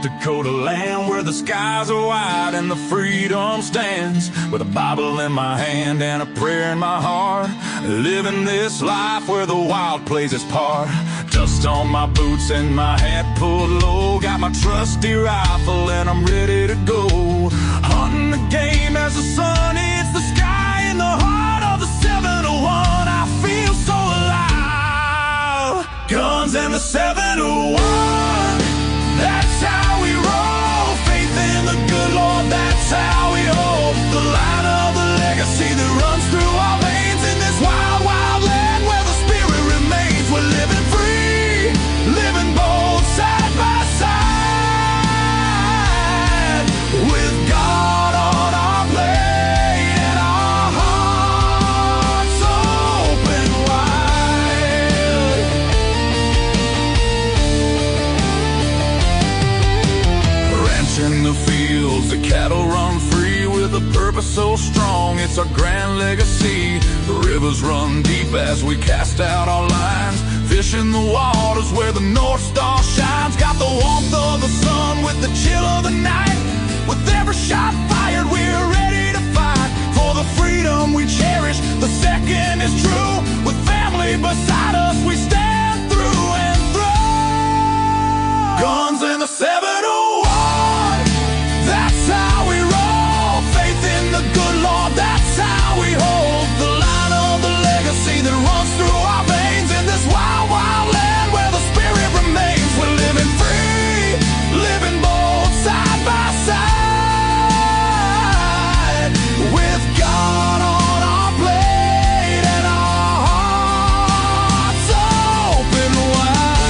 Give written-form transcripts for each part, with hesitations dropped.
Dakota land where the skies are wide and the freedom stands. With a Bible in my hand and a prayer in my heart, living this life where the wild plays its part. Dust on my boots and my hat pulled low, got my trusty rifle and I'm ready to go. Hunting the game as the sun hits the sky in the heart of the 701. I feel so alive. Guns and the 701, that's how we roll. Faith in the good Lord, that's how we hold the line of the legacy that runs through our veins in this wild, wild land where the spirit remains. We're living free, living bold, side by side, with God on our plate and our hearts open wide. Ranch in the fields, the cattle run free with a purpose so strong, it's our grand legacy. The rivers run deep as we cast out our lines, fish in the waters where the North Star shines. Got the warmth of the sun with the chill of the night. With every shot fired, we're ready to fight for the freedom we cherish. The second is true. With family beside us, we stand through and through. Guns and the 701, that's how we roll. Faith in the good Lord, that's how we hold the line of the legacy that runs through our veins in this wild, wild land where the spirit remains. We're living free, living bold, side by side, with God on our plate and our hearts open wide.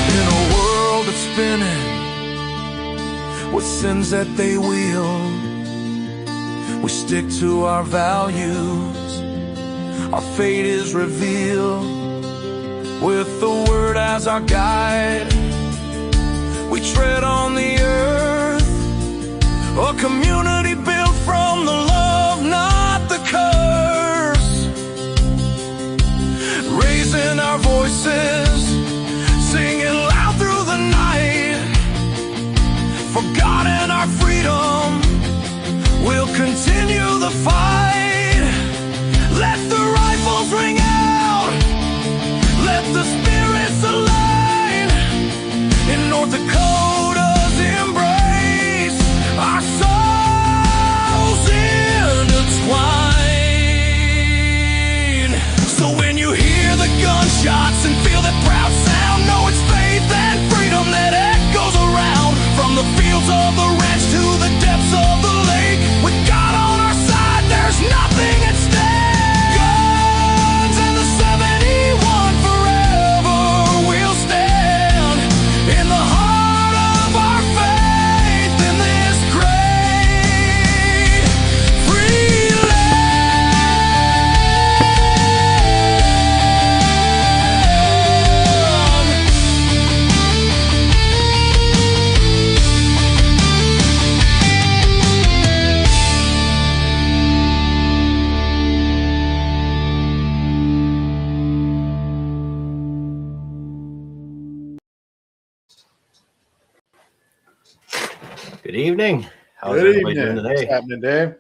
In a world that's spinning with sins that they wield, we stick to our values. Our fate is revealed with the word as our guide. We tread on the earth, a community built from the love, not the curse. Raising our voices, singing loud through the night, for God and our freedom, we'll continue the fight. Let the rifles ring out, let the spirits align. In North Dakota's embrace, our souls intertwine. So when you hear the gunshots and feel that proud sound, know it's faith and freedom that echoes around. From the fields of the ranch to the depths of the lake, with God on our side, there's nothing at stake. Guns and the 71, forever we'll stand in the heart of our faith in this great free land. Good evening. How's Good everybody evening. doing What's today? happening, Dave?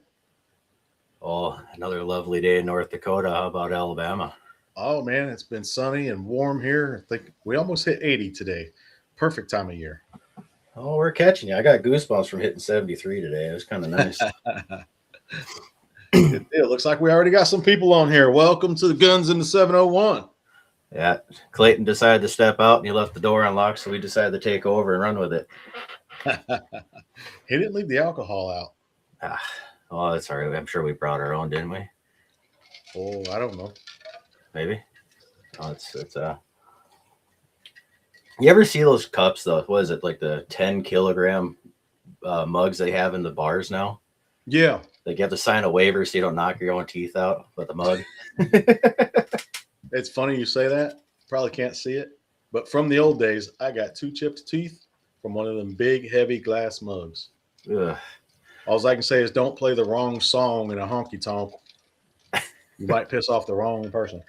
Oh, another lovely day in North Dakota. How about Alabama? Oh man, it's been sunny and warm here. I think we almost hit 80 today. Perfect time of year. Oh, we're catching you. I got goosebumps from hitting 73 today. It was kind of nice. Good deal. Looks like we already got some people on here. Welcome to the Guns in the 701. Yeah, Clayton decided to step out and he left the door unlocked, so we decided to take over and run with it. He didn't leave the alcohol out. Oh, that's all right. I'm sure we brought our own, didn't we? Oh, I don't know. Maybe. Oh, it's You ever see those cups though? What is it, like the 10-kilogram mugs they have in the bars now? Yeah. Like you have to sign a waiver so you don't knock your own teeth out with the mug. It's funny you say that. Probably can't see it. But from the old days, I got 2 chipped teeth from one of them big, heavy glass mugs. Ugh. All I can say is don't play the wrong song in a honky tonk. You might piss off the wrong person.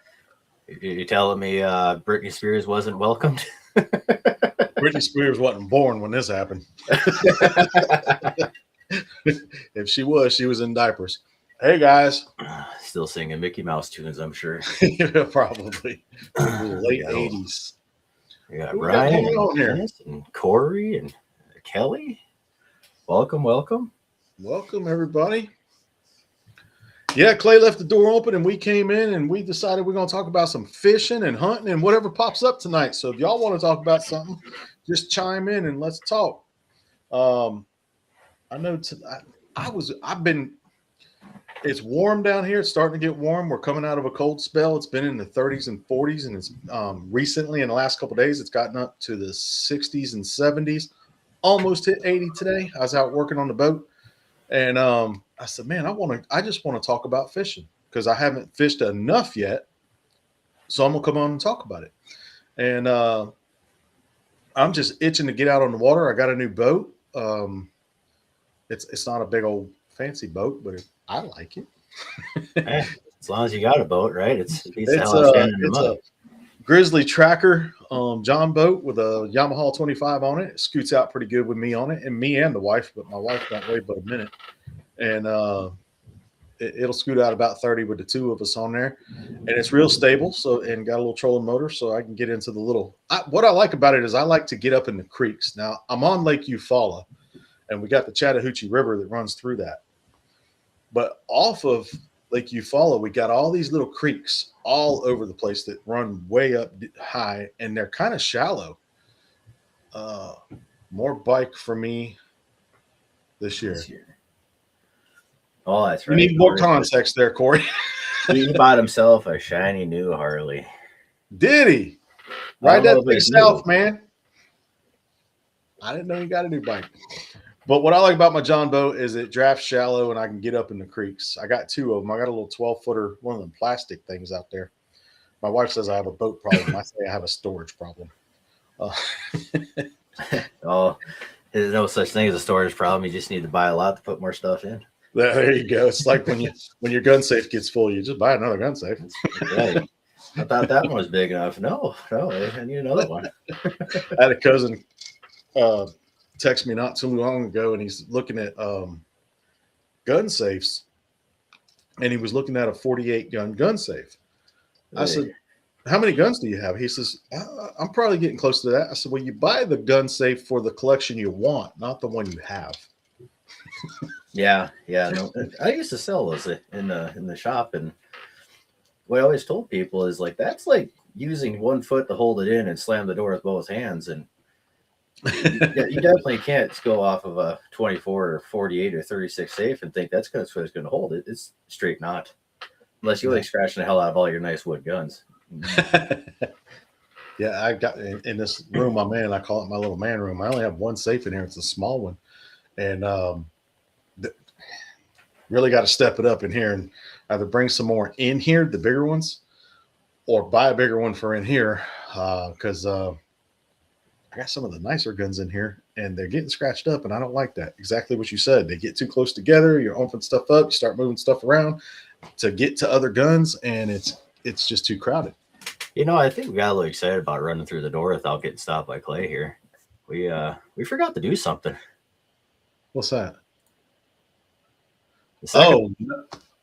You're telling me Britney Spears wasn't welcomed? Britney Spears wasn't born when this happened. If she was in diapers. Hey, guys. Still singing Mickey Mouse tunes, I'm sure. Probably. Late 80s. We got Brian and Corey and Kelly. Welcome. Welcome, everybody. Yeah, Clay left the door open and we came in and we decided we're going to talk about some fishing and hunting and whatever pops up tonight. So if y'all want to talk about something, just chime in and let's talk. I know it's warm down here. It's starting to get warm. We're coming out of a cold spell. It's been in the 30s and 40s, and it's recently in the last couple of days, it's gotten up to the 60s and 70s. Almost hit 80 today. I was out working on the boat, and I said, "Man, I just want to talk about fishing because I haven't fished enough yet. So I'm gonna come on and talk about it." And I'm just itching to get out on the water. I got a new boat. It's not a big old fancy boat, but I like it. Hey, as long as you got a boat, right? It's a Grizzly Tracker John boat with a Yamaha 25 on it. It scoots out pretty good with me on it, and me and the wife, but my wife don't weigh but a minute. And it'll scoot out about 30 with the two of us on there. And it's real stable, and got a little trolling motor, so I can get into the little what I like about it is I like to get up in the creeks. Now, I'm on Lake Eufaula, and we got the Chattahoochee River that runs through that. But off of Lake Eufaula, we got all these little creeks all over the place that run way up high, and they're kind of shallow. More bike for me this year. Oh, that's right. You need more context there, Corey. He bought himself a shiny new Harley. Did he? Ride that thing south, man. I didn't know you got a new bike. But what I like about my John boat is it drafts shallow and I can get up in the creeks. I got two of them. I got a little 12-footer, one of them plastic things out there. My wife says I have a boat problem. I say I have a storage problem. Oh, there's no such thing as a storage problem. You just need to buy a lot to put more stuff in. There you go. It's like when your gun safe gets full, you just buy another gun safe. Right. I thought that one was big enough. No, I need another one. I had a cousin text me not too long ago, and he's looking at gun safes, and he was looking at a 48 gun safe. I said, "How many guns do you have?" He says, "I'm probably getting close to that." I said, "Well, you buy the gun safe for the collection you want, not the one you have." Yeah. No, I used to sell those in the shop, and what I always told people is like that's like using 1 foot to hold it in and slam the door with both hands, and you definitely can't go off of a 24 or 48 or 36 safe and think that's what it's going to hold. It's straight not, unless you like scratching the hell out of all your nice wood guns. Yeah, I got in this room I'm in. I call it my little man room. I only have one safe in here. It's a small one, and really got to step it up in here and either bring some more in here, the bigger ones, or buy a bigger one for in here because I got some of the nicer guns in here and they're getting scratched up, and I don't like that. Exactly what you said. They get too close together. You're opening stuff up. You start moving stuff around to get to other guns, and it's just too crowded. You know, I think we got a little excited about running through the door without getting stopped by Clay here. We forgot to do something. What's that?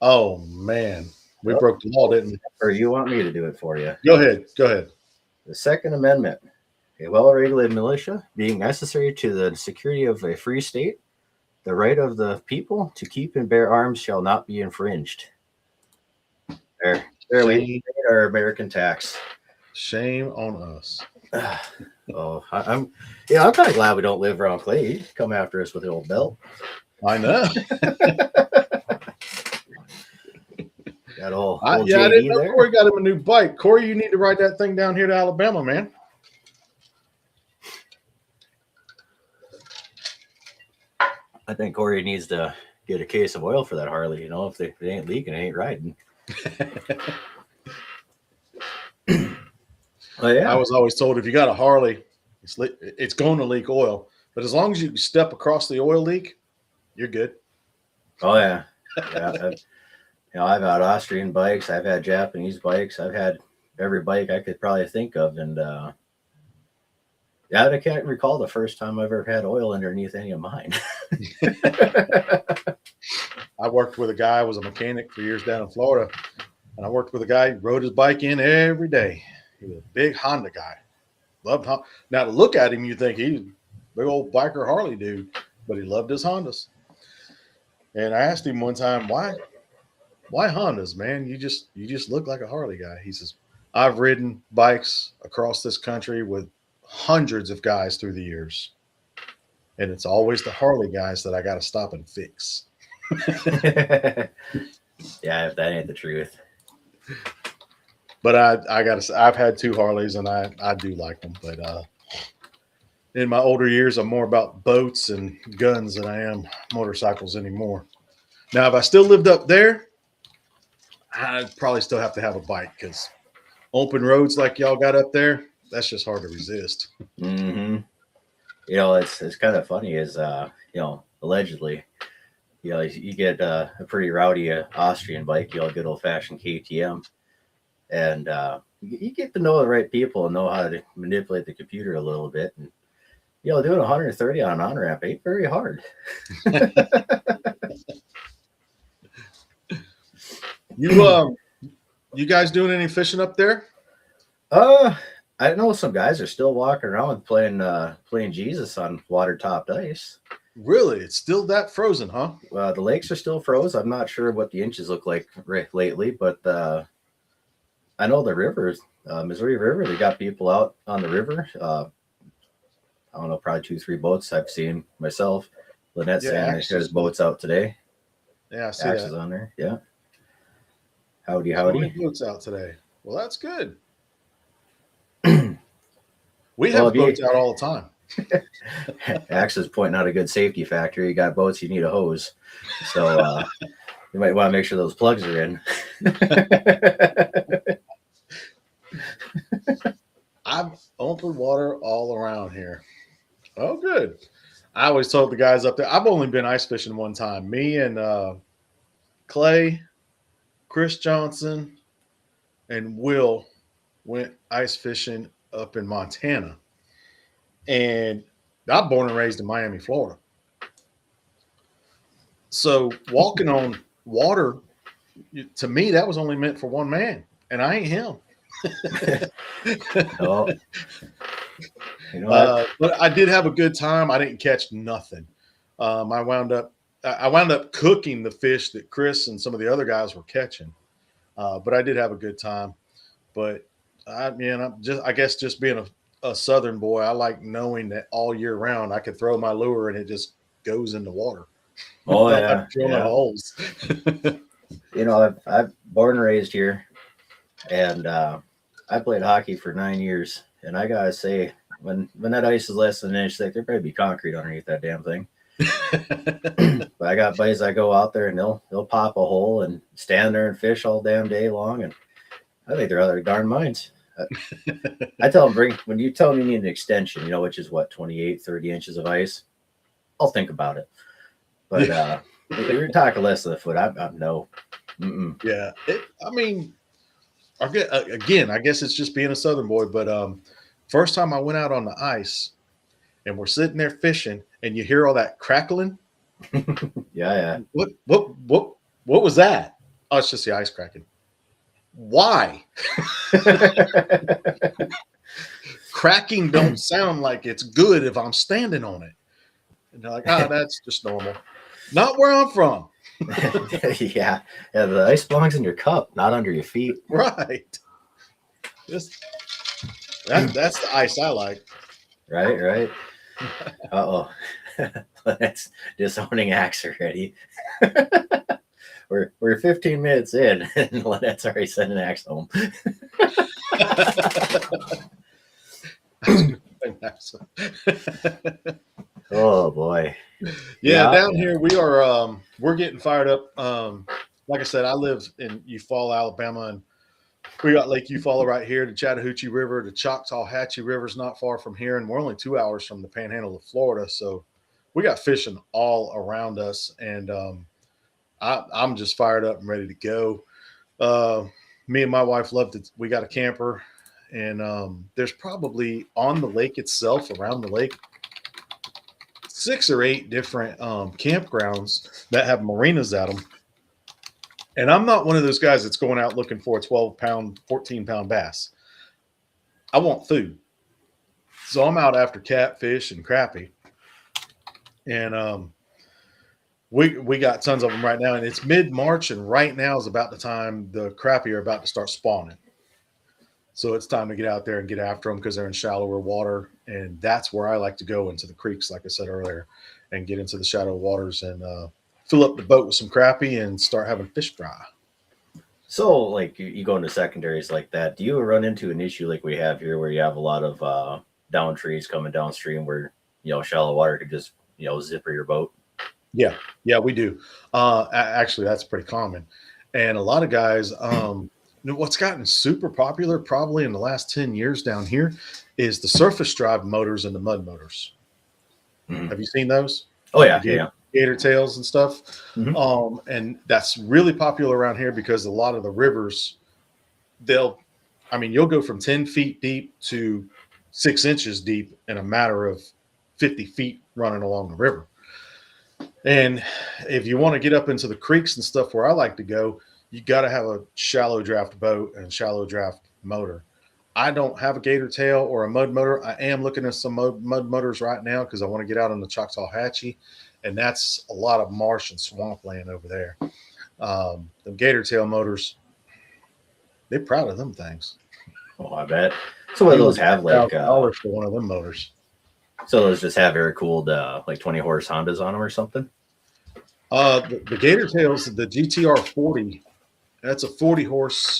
Oh man, we broke the law, didn't we? Or you want me to do it for you? Go ahead. The Second Amendment. A well-regulated militia being necessary to the security of a free state, the right of the people to keep and bear arms shall not be infringed. There we paid our American tax. Shame on us. I'm kind of glad we don't live around Clay. He'd come after us with the old belt. I know. Got old I didn't know Corey got him a new bike. Corey, you need to ride that thing down here to Alabama, man. I think Corey needs to get a case of oil for that Harley. You know, if it ain't leaking, it ain't riding. Well, yeah. I was always told if you got a Harley, it's going to leak oil. But as long as you step across the oil leak, you're good. Oh yeah, yeah. I've had Austrian bikes. I've had Japanese bikes. I've had every bike I could probably think of, and yeah, I can't recall the first time I've ever had oil underneath any of mine. I worked with a guy who was a mechanic for years down in Florida, and I worked with a guy who rode his bike in every day. He was a big Honda guy. Loved Honda. Now to look at him, you think he's a big old biker Harley dude, but he loved his Hondas. And I asked him one time, why Hondas, man? You just look like a Harley guy. He says, I've ridden bikes across this country with hundreds of guys through the years, and it's always the Harley guys that I got to stop and fix. Yeah, if that ain't the truth. But I've had 2 Harleys, and I do like them. But in my older years, I'm more about boats and guns than I am motorcycles anymore. Now, if I still lived up there, I'd probably still have to have a bike, because open roads like y'all got up there, that's just hard to resist. Mm-hmm. It's kind of funny is, allegedly, you get a pretty rowdy Austrian bike, a good old fashioned KTM, and you get to know the right people and know how to manipulate the computer a little bit. And, doing 130 on an on-ramp ain't very hard. You guys doing any fishing up there? I know some guys are still walking around playing Jesus on water-topped ice. Really? It's still that frozen, huh? The lakes are still froze. I'm not sure what the inches look like lately, but I know the rivers, Missouri River, they got people out on the river. I don't know, probably 2-3 boats I've seen myself. Lynette's saying he got his boats out today. Yeah, I see Axes that. on there. Yeah. Howdy. Boats out today. Well, that's good. We have boats out all the time. Axe is pointing out a good safety factor. You got boats, you need a hose. So you might want to make sure those plugs are in. I've open water all around here. Oh, good. I always told the guys up there, I've only been ice fishing one time. Me and Clay, Chris Johnson, and Will went ice fishing up in Montana. And I'm born and raised in Miami, Florida. So walking on water, to me, that was only meant for one man. And I ain't him. Oh. But I did have a good time. I didn't catch nothing. I wound up cooking the fish that Chris and some of the other guys were catching. But I did have a good time. But I guess just being a Southern boy, I like knowing that all year round I could throw my lure and it just goes in the water. Oh yeah, drilling holes. I've born and raised here, and I played hockey for 9 years, and I gotta say, when that ice is less than an inch thick, there better be concrete underneath that damn thing. But I got buddies that go out there and they'll pop a hole and stand there and fish all damn day long, and I think they're out of their darn minds. I tell them, when you tell me you need an extension, which is what, 28, 30 inches of ice, I'll think about it. But if you're talking less than a foot, I'm no. Mm-mm. Yeah. I guess it's just being a Southern boy. But first time I went out on the ice and we're sitting there fishing and you hear all that crackling. Yeah. What was that? Oh, it's just the ice cracking. Why? Cracking don't sound like it's good if I'm standing on it. And they're like, that's just normal. Not where I'm from. Yeah, the ice belongs in your cup, not under your feet. Right. That's the ice I like. Right. Uh-oh. That's disowning Axe already. We're 15 minutes in, and Lynette's already sent an Axe home. Oh boy. Yeah, down here we are we're getting fired up. Like I said, I live in Eufaula, Alabama, and we got Lake Eufaula right here, the Chattahoochee River, the Choctaw-Hatchie River's not far from here, and we're only 2 hours from the Panhandle of Florida. So we got fishing all around us, and I'm just fired up and ready to go. Me and my wife loved it. We got a camper, and there's probably on the lake itself, around the lake, 6 or 8 different campgrounds that have marinas at them. And I'm not one of those guys that's going out looking for a 12-pound, 14-pound bass. I want food. So I'm out after catfish and crappie. And we got tons of them right now. And it's mid-March, and right now is about the time the crappie are about to start spawning. So it's time to get out there and get after them because they're in shallower water. And that's where I like to go, into the creeks, like I said earlier, and get into the shallow waters and fill up the boat with some crappie and start having fish fry. So, like, you go into secondaries like that, do you run into an issue like we have here where you have a lot of down trees coming downstream where, shallow water could just, zipper your boat? Yeah, we do. Actually, that's pretty common. And a lot of guys, what's gotten super popular probably in the last 10 years down here is the surface drive motors and the mud motors. Mm-hmm. Have you seen those? Oh, yeah. Gator tails and stuff. Mm-hmm. And that's really popular around here because a lot of the rivers, you'll go from 10 feet deep to 6 inches deep in a matter of 50 feet running along the river. And if you want to get up into the creeks and stuff where I like to go, you got to have a shallow draft boat and shallow draft motor. I don't have a gator tail or a mud motor. I am looking at some mud motors right now because I want to get out on the Choctaw Hatchie, and that's a lot of marsh and swampland over there. The gator tail motors, they're proud of them things. Oh, I bet. So what do those have, like $1,000 for one of them motors? So those just have air cooled like 20 horse Hondas on them or something? The gator tails, the GTR 40, that's a 40 horse.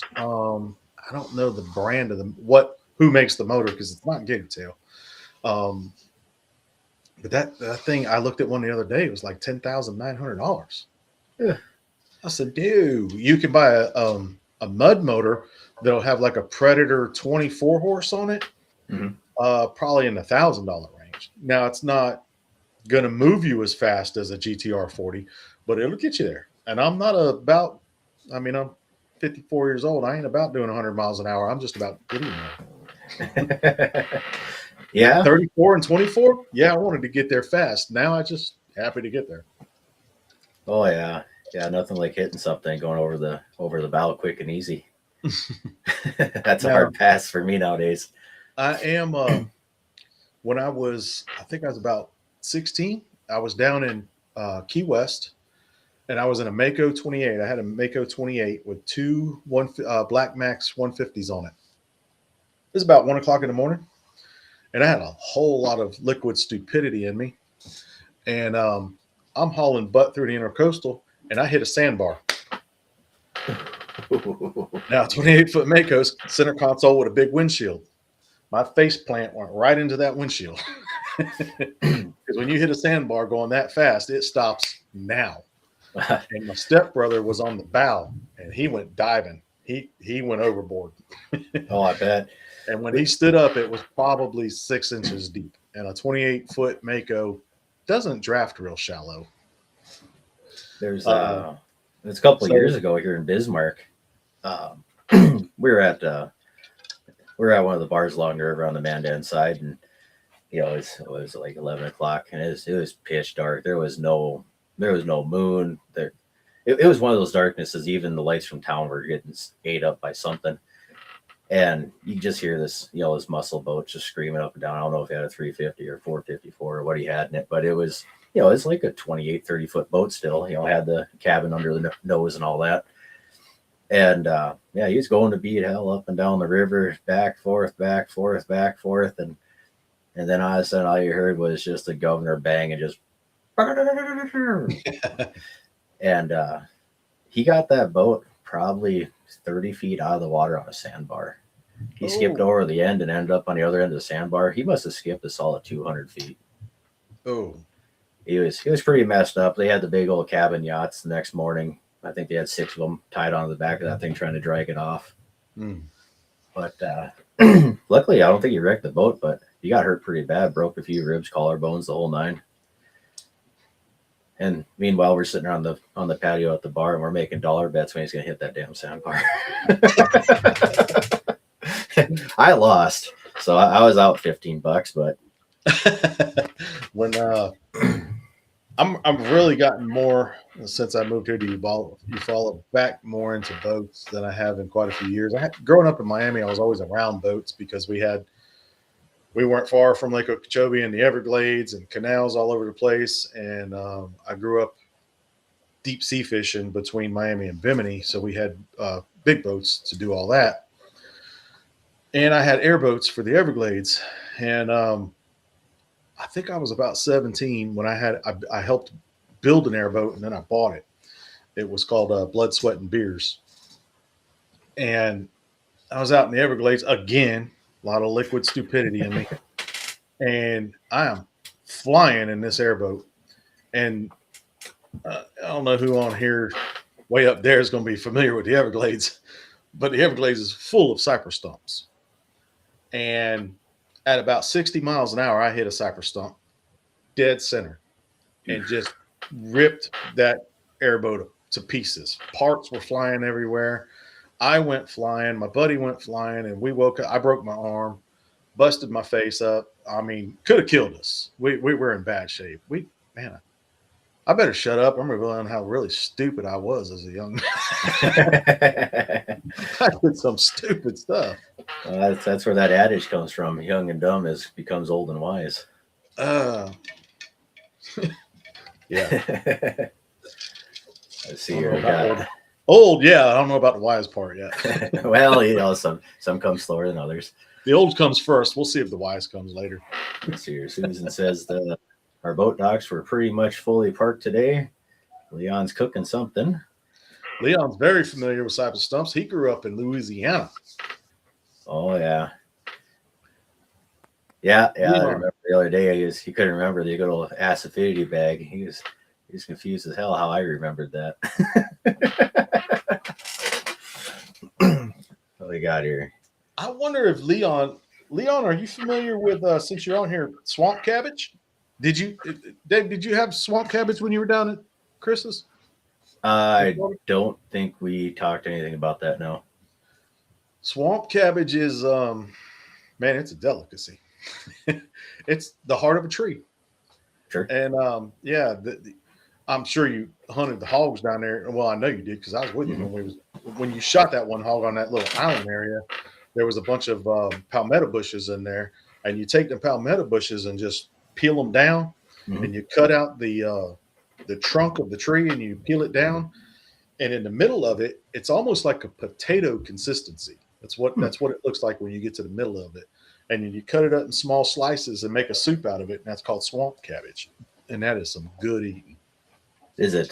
I don't know the brand of them, who makes the motor, because it's not gator tail. But that thing, I looked at one the other day, it was like $10,900. Yeah. I said, dude, you can buy a mud motor that'll have like a Predator 24 horse on it, probably in the $1,000 range. Now, it's not going to move you as fast as a GTR 40, but it'll get you there. And I'm not I'm 54 years old. I ain't about doing 100 miles an hour. I'm just about getting there. Yeah. 34 and 24. Yeah. I wanted to get there fast. Now I just happy to get there. Oh yeah. Yeah. Nothing like hitting something, going over the bow quick and easy. That's a hard pass for me nowadays. I am, when I think I was about 16, I was down in Key West, and I was in a Mako 28. I had a Mako 28 with two Black Max 150s on it. It was about 1 o'clock in the morning, and I had a whole lot of liquid stupidity in me. And I'm hauling butt through the intercoastal, and I hit a sandbar. Now, 28-foot Makos, center console with a big windshield. My face plant went right into that windshield. Because when you hit a sandbar going that fast, it stops now. And my stepbrother was on the bow, and he went diving. He went overboard. Oh, I bet. And when he stood up, it was probably 6 inches deep. And a 28-foot Mako doesn't draft real shallow. There's it's a couple of years ago here in Bismarck. We were at one of the bars along the river on the Mandan side, and it was like 11 o'clock, and it was pitch dark. There was no moon there. It was one of those darknesses. Even the lights from town were getting ate up by something, and you just hear this this muscle boat just screaming up and down. I don't know if he had a 350 or 454 or what he had in it, but it was it's like a 28, 30-foot boat still. Had the cabin under the nose and all that. And he was going to beat hell up and down the river, back, forth, and then all of a sudden all you heard was just the governor bang and just and he got that boat probably 30 feet out of the water on a sandbar. He skipped over the end and ended up on the other end of the sandbar. He must have skipped a solid 200 feet. Oh. He was pretty messed up. They had the big old cabin yachts the next morning. I think they had 6 of them tied onto the back of that thing trying to drag it off. But luckily, I don't think he wrecked the boat, but he got hurt pretty bad. Broke a few ribs, collarbones, the whole nine. And meanwhile, we're sitting on the patio at the bar, and we're making dollar bets when he's gonna hit that damn sandbar. I lost, so I was out $15, but when I'm really gotten more since I moved here to you follow back more into boats than I have in quite a few years. Growing up in Miami, I was always around boats because we weren't far from Lake Okeechobee and the Everglades and canals all over the place. And I grew up deep sea fishing between Miami and Bimini, so we had big boats to do all that. And I had airboats for the Everglades, and I think I was about 17 when I helped build an airboat, and then I bought it. It was called Blood, Sweat, and Beers. And I was out in the Everglades again, a lot of liquid stupidity in me. And I am flying in this airboat. And I don't know who on here way up there is going to be familiar with the Everglades, but the Everglades is full of cypress stumps. And at about 60 miles an hour, I hit a cypress stump dead center and just ripped that airboat to pieces. Parts were flying everywhere. I went flying. My buddy went flying, and we woke up. I broke my arm, busted my face up. I mean, could have killed us. We were in bad shape. I better shut up. I'm revealing how really stupid I was as a young man. I did some stupid stuff. That's where that adage comes from. Young and dumb becomes old and wise. Yeah. Let's see here. Old, yeah. I don't know about the wise part yet. Well, some come slower than others. The old comes first. We'll see if the wise comes later. Let's see here. Susan says that our boat docks were pretty much fully parked today. Leon's cooking something. Leon's very familiar with cypress stumps. He grew up in Louisiana. Oh, yeah. Yeah. I remember the other day he couldn't remember the good old acidity bag. He was confused as hell how I remembered that. What we got here? I wonder if Leon, are you familiar with, since you're on here, swamp cabbage? Dave, did you have swamp cabbage when you were down at Chris's? I don't think we talked anything about that, no. Swamp cabbage is, man, it's a delicacy. It's the heart of a tree. Sure. And, I'm sure you hunted the hogs down there. Well, I know you did because I was with you when you shot that one hog on that little island area. There was a bunch of palmetto bushes in there, and you take the palmetto bushes and just peel them down, and you cut out the trunk of the tree and you peel it down, and in the middle of it, it's almost like a potato consistency. That's what it looks like when you get to the middle of it, and then you cut it up in small slices and make a soup out of it, and that's called swamp cabbage, and that is some good eating. Is it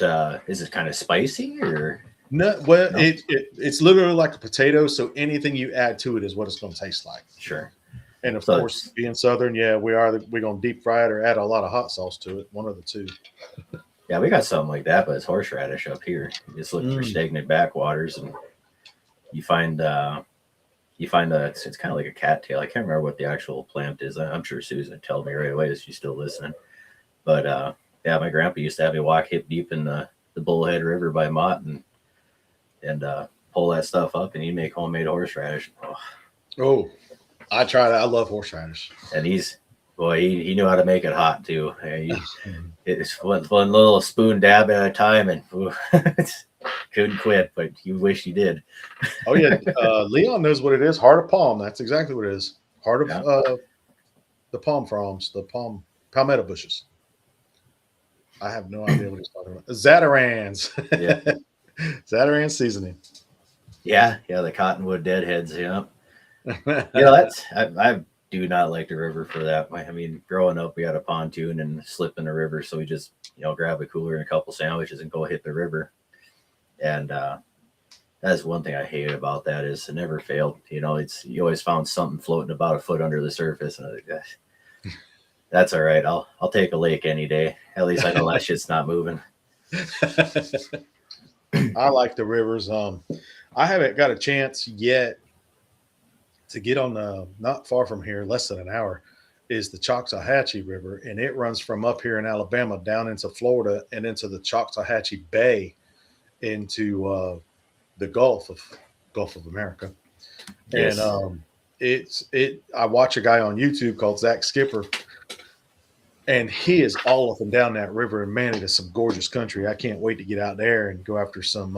kind of spicy or? No, well, no. It's literally like a potato, so anything you add to it is what it's going to taste like. Sure. And of course, being Southern, yeah, we're going to deep fry it or add a lot of hot sauce to it. One of the two. Yeah, we got something like that, but it's horseradish up here. You just look for stagnant backwaters, and you find it's kind of like a cattail. I can't remember what the actual plant is. I'm sure Susan would tell me right away if she's still listening. But yeah, my grandpa used to have me walk hip deep in the Bullhead River by Mott and pull that stuff up, and he'd make homemade horseradish. Oh, I tried it. I love horseradish. And he knew how to make it hot too. It's one little spoon dab at a time, and couldn't quit. But you wish you did. Oh yeah, Leon knows what it is. Heart of palm. That's exactly what it is. Heart of the palm fronds, the palmetto bushes. I have no idea what he's talking about. Zatarans. Yeah. Zataran seasoning. Yeah, the cottonwood deadheads. Yeah. I do not like the river for that. I mean, growing up, we had a pontoon and slip in the river, so we just grab a cooler and a couple sandwiches and go hit the river. And that's one thing I hated about that is it never failed. You always found something floating about a foot under the surface, and I think that's all right. I'll take a lake any day. At least I know that shit's not moving. I like the rivers. I haven't got a chance yet to get on not far from here, less than an hour, is the Choctawhatchee River, and it runs from up here in Alabama down into Florida and into the Choctawhatchee Bay into the Gulf of America. Yes. And I watch a guy on YouTube called Zach Skipper, and he is all up and down that river, and man, it is some gorgeous country. I can't wait to get out there and go after some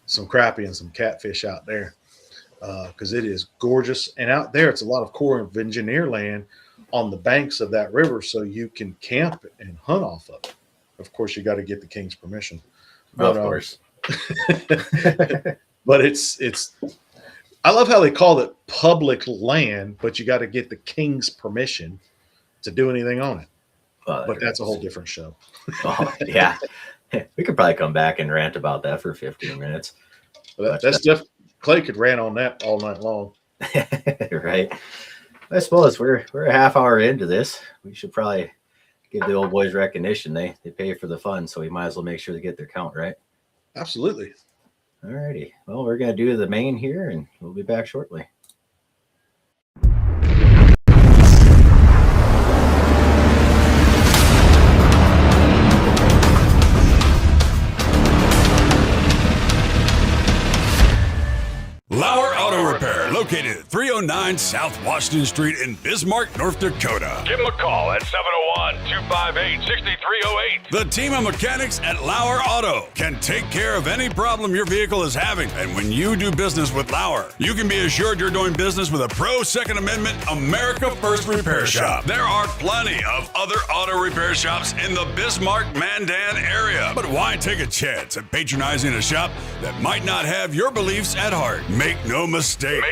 crappie and some catfish out there, because it is gorgeous. And out there, it's a lot of Corps of Engineer land on the banks of that river, so you can camp and hunt off of it. Of course, you got to get the king's permission. But, of course. But it's I love how they call it public land, but you got to get the king's permission to do anything on it. But that's a whole different show. Oh, yeah. We could probably come back and rant about that for 15 minutes. Clay could rant on that all night long. Right. I suppose we're a half hour into this. We should probably give the old boys recognition. They pay for the fun, so we might as well make sure they get their count, right? Absolutely. All righty. Well, we're going to do the main here, and we'll be back shortly. Lauer Auto Repair, located at 309 South Washington Street in Bismarck, North Dakota. Give them a call at 701-258-6308. The team of mechanics at Lauer Auto can take care of any problem your vehicle is having. And when you do business with Lauer, you can be assured you're doing business with a pro Second Amendment America First repair shop. There are plenty of other auto repair shops in the Bismarck-Mandan area. But why take a chance at patronizing a shop that might not have your beliefs at heart? Make no mistake.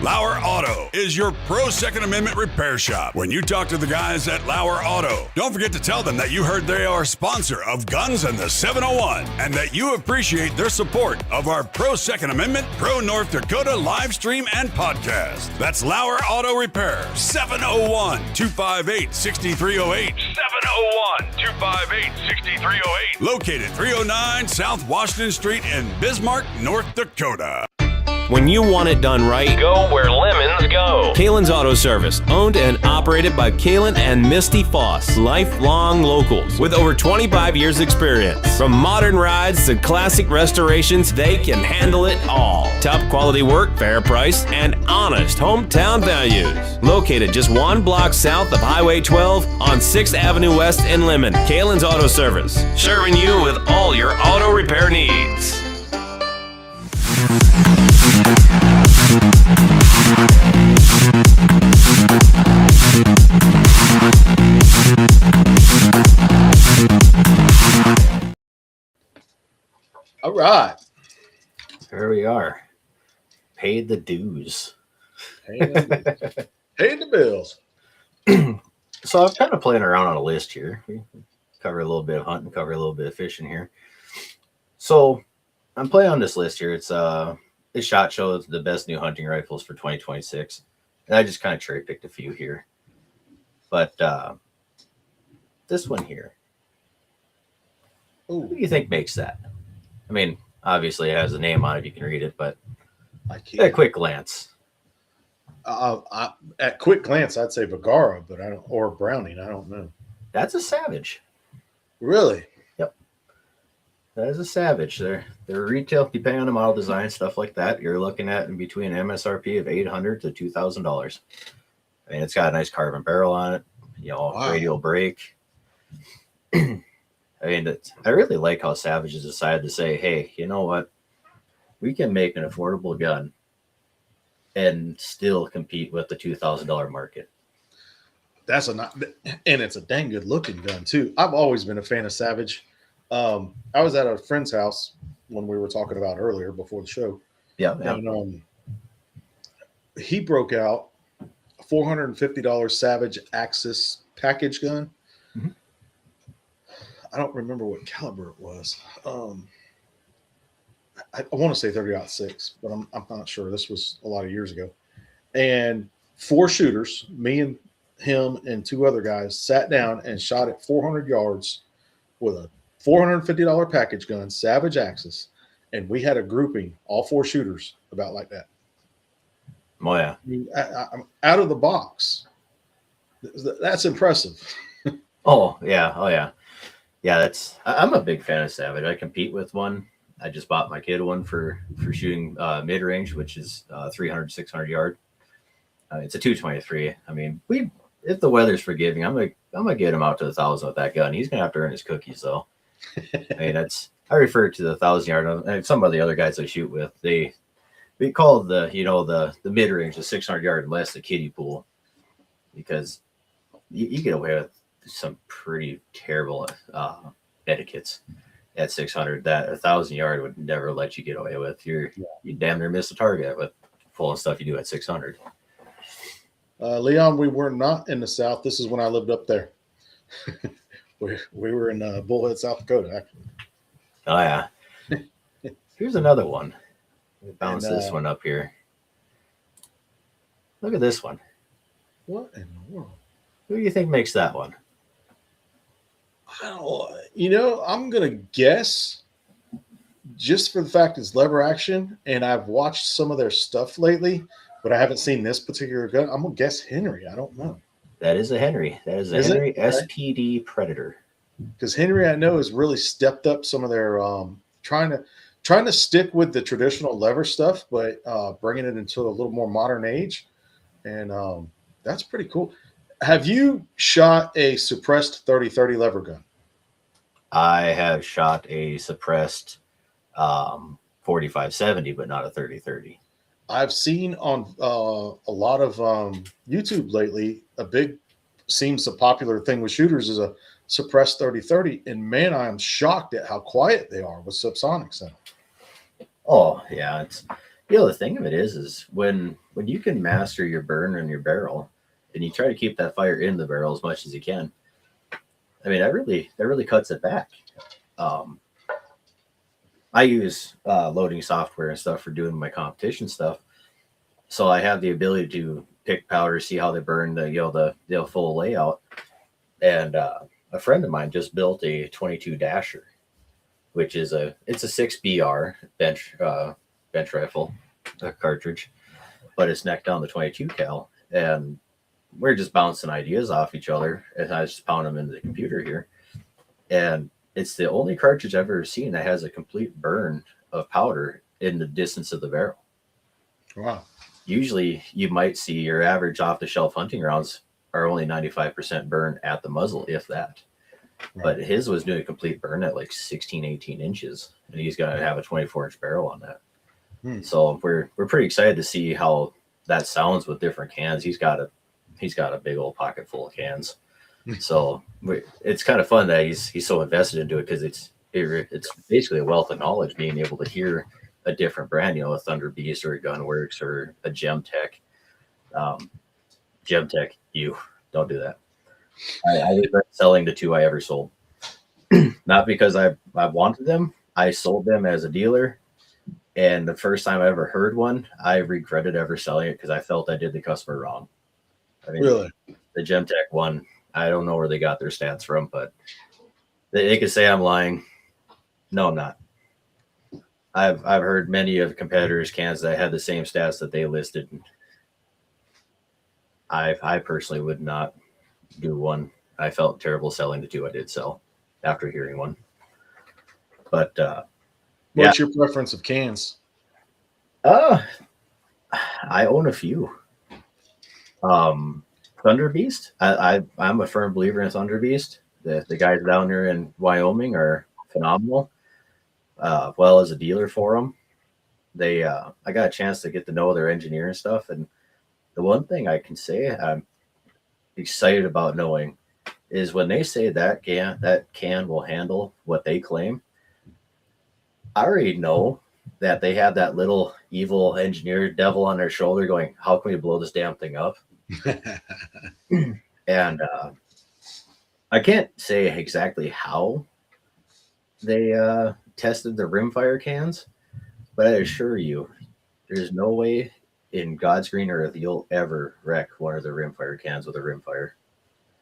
Lauer Auto is your pro Second Amendment repair shop. When you talk to the guys at Lauer Auto, don't forget to tell them that you heard they are a sponsor of Guns and the 701 and that you appreciate their support of our pro Second Amendment, pro North Dakota live stream and podcast. That's Lauer Auto Repair, 701-258-6308. 701-258-6308. Located 309 South Washington Street in Bismarck, North Dakota. When you want it done right, go where lemons go. Kalen's Auto Service, owned and operated by Kalen and Misty Foss, lifelong locals with over 25 years experience. From modern rides to classic restorations, they can handle it all. Top quality work, fair price, and honest hometown values. Located just one block south of Highway 12 on 6th Avenue West in Lemon. Kalen's Auto Service, serving you with all your auto repair needs. All right. Here we are. Paid the dues. Paying the bills. So I'm kind of playing around on a list here. We cover a little bit of hunting, cover a little bit of fishing here. So I'm playing on this list here. It's this shot shows the best new hunting rifles for 2026. And I just kind of cherry picked a few here. But this one here. Ooh. Who do you think makes that? I mean, obviously it has a name on it. You can read it, but at a quick glance. At quick glance, I'd say Vigara, but I don't, or Browning. I don't know. That's a Savage. Really? Yep. That is a Savage. They're retail, depending on the model design, stuff like that. You're looking at in between MSRP of $800 to $2,000. I mean, it's got a nice carbon barrel on it. You know, wow. Radial brake. I mean, I really like how Savage has decided to say, hey, you know what? We can make an affordable gun and still compete with the $2,000 market. And it's a dang good looking gun too. I've always been a fan of Savage. I was at a friend's house when we were talking about earlier before the show. Yeah. And he broke out a $450 Savage Axis package gun. Mm-hmm. I don't remember what caliber it was. I want to say 30-06, but I'm not sure. This was a lot of years ago. And 4 shooters, me and him and 2 other guys, sat down and shot at 400 yards with a $450 package gun, Savage Axis, and we had a grouping, all 4 shooters, about like that. Oh yeah. I mean, I'm out of the box. That's impressive. Oh yeah. I'm a big fan of Savage. I compete with one. I just bought my kid one for shooting mid range, which is 300, 600 yard. It's a 223. I mean, if the weather's forgiving, I'm gonna get him out to 1,000 with that gun. He's gonna have to earn his cookies though. I mean, I refer to the 1,000 yard. And some of the other guys I shoot with, we call the mid range the 600 yard and less the kiddie pool, because you get away with some pretty terrible etiquettes at 600 that 1,000 yard would never let you get away with. You damn near miss the target with full of stuff you do at 600. Leon, we were not in the South. This is when I lived up there. we were in Bullhead, South Dakota, actually. Oh yeah. Here's another one. Bounce this one up here. Look at this one. What in the world? Who do you think makes that one? I'm going to guess, just for the fact it's lever action, and I've watched some of their stuff lately, but I haven't seen this particular gun. I'm going to guess Henry. I don't know. That is a Henry. That is a Henry SPD Predator. Because Henry, I know, has really stepped up some of their trying to stick with the traditional lever stuff, but bringing it into a little more modern age. And that's pretty cool. Have you shot a suppressed 30-30 lever gun? I have shot a suppressed 45-70, but not a 30-30. I've seen on a lot of YouTube lately, seems a popular thing with shooters is a suppressed 30-30. And man, I am shocked at how quiet they are with subsonics in them. Oh yeah, it's the thing of it is when you can master your burn and your barrel, and you try to keep that fire in the barrel as much as you can. I mean, that really cuts it back. I use loading software and stuff for doing my competition stuff, so I have the ability to pick powder, see how they burn, the full layout. And a friend of mine just built a 22 Dasher, which is it's a 6BR bench rifle cartridge, but it's necked down the 22 cal, and we're just bouncing ideas off each other, and I just pound them into the computer here. And it's the only cartridge I've ever seen that has a complete burn of powder in the distance of the barrel. Wow. Usually you might see your average off-the-shelf hunting rounds are only 95% burn at the muzzle, if that. Right. But his was doing a complete burn at like 16, 18 inches, and he's got to have a 24-inch barrel on that. So we're pretty excited to see how that sounds with different cans. He's got a big old pocket full of cans. So it's kind of fun that he's so invested into it, because it's basically a wealth of knowledge, being able to hear a different brand, a Thunder Beast or a Gunworks or a Gemtech. Gemtech, you don't do that. I regret selling the 2 I ever sold. Not because I wanted them. I sold them as a dealer. And the first time I ever heard one, I regretted ever selling it, because I felt I did the customer wrong. I mean, really? The Gemtech one, I don't know where they got their stats from, but they could say I'm lying. No, I'm not. I've heard many of competitors' cans that had the same stats that they listed. I personally would not do one. I felt terrible selling the 2 I did sell after hearing one. But what's your preference of cans? I own a few. Thunder Beast. I'm a firm believer in Thunder Beast. The guys down there in Wyoming are phenomenal. Well, as a dealer for them, I got a chance to get to know their engineer and stuff. And the one thing I can say I'm excited about knowing is when they say that can will handle what they claim, I already know that they have that little evil engineer devil on their shoulder going, how can we blow this damn thing up? And I can't say exactly how they tested the rimfire cans, but I assure you, there's no way in God's green earth you'll ever wreck one of the rimfire cans with a rimfire.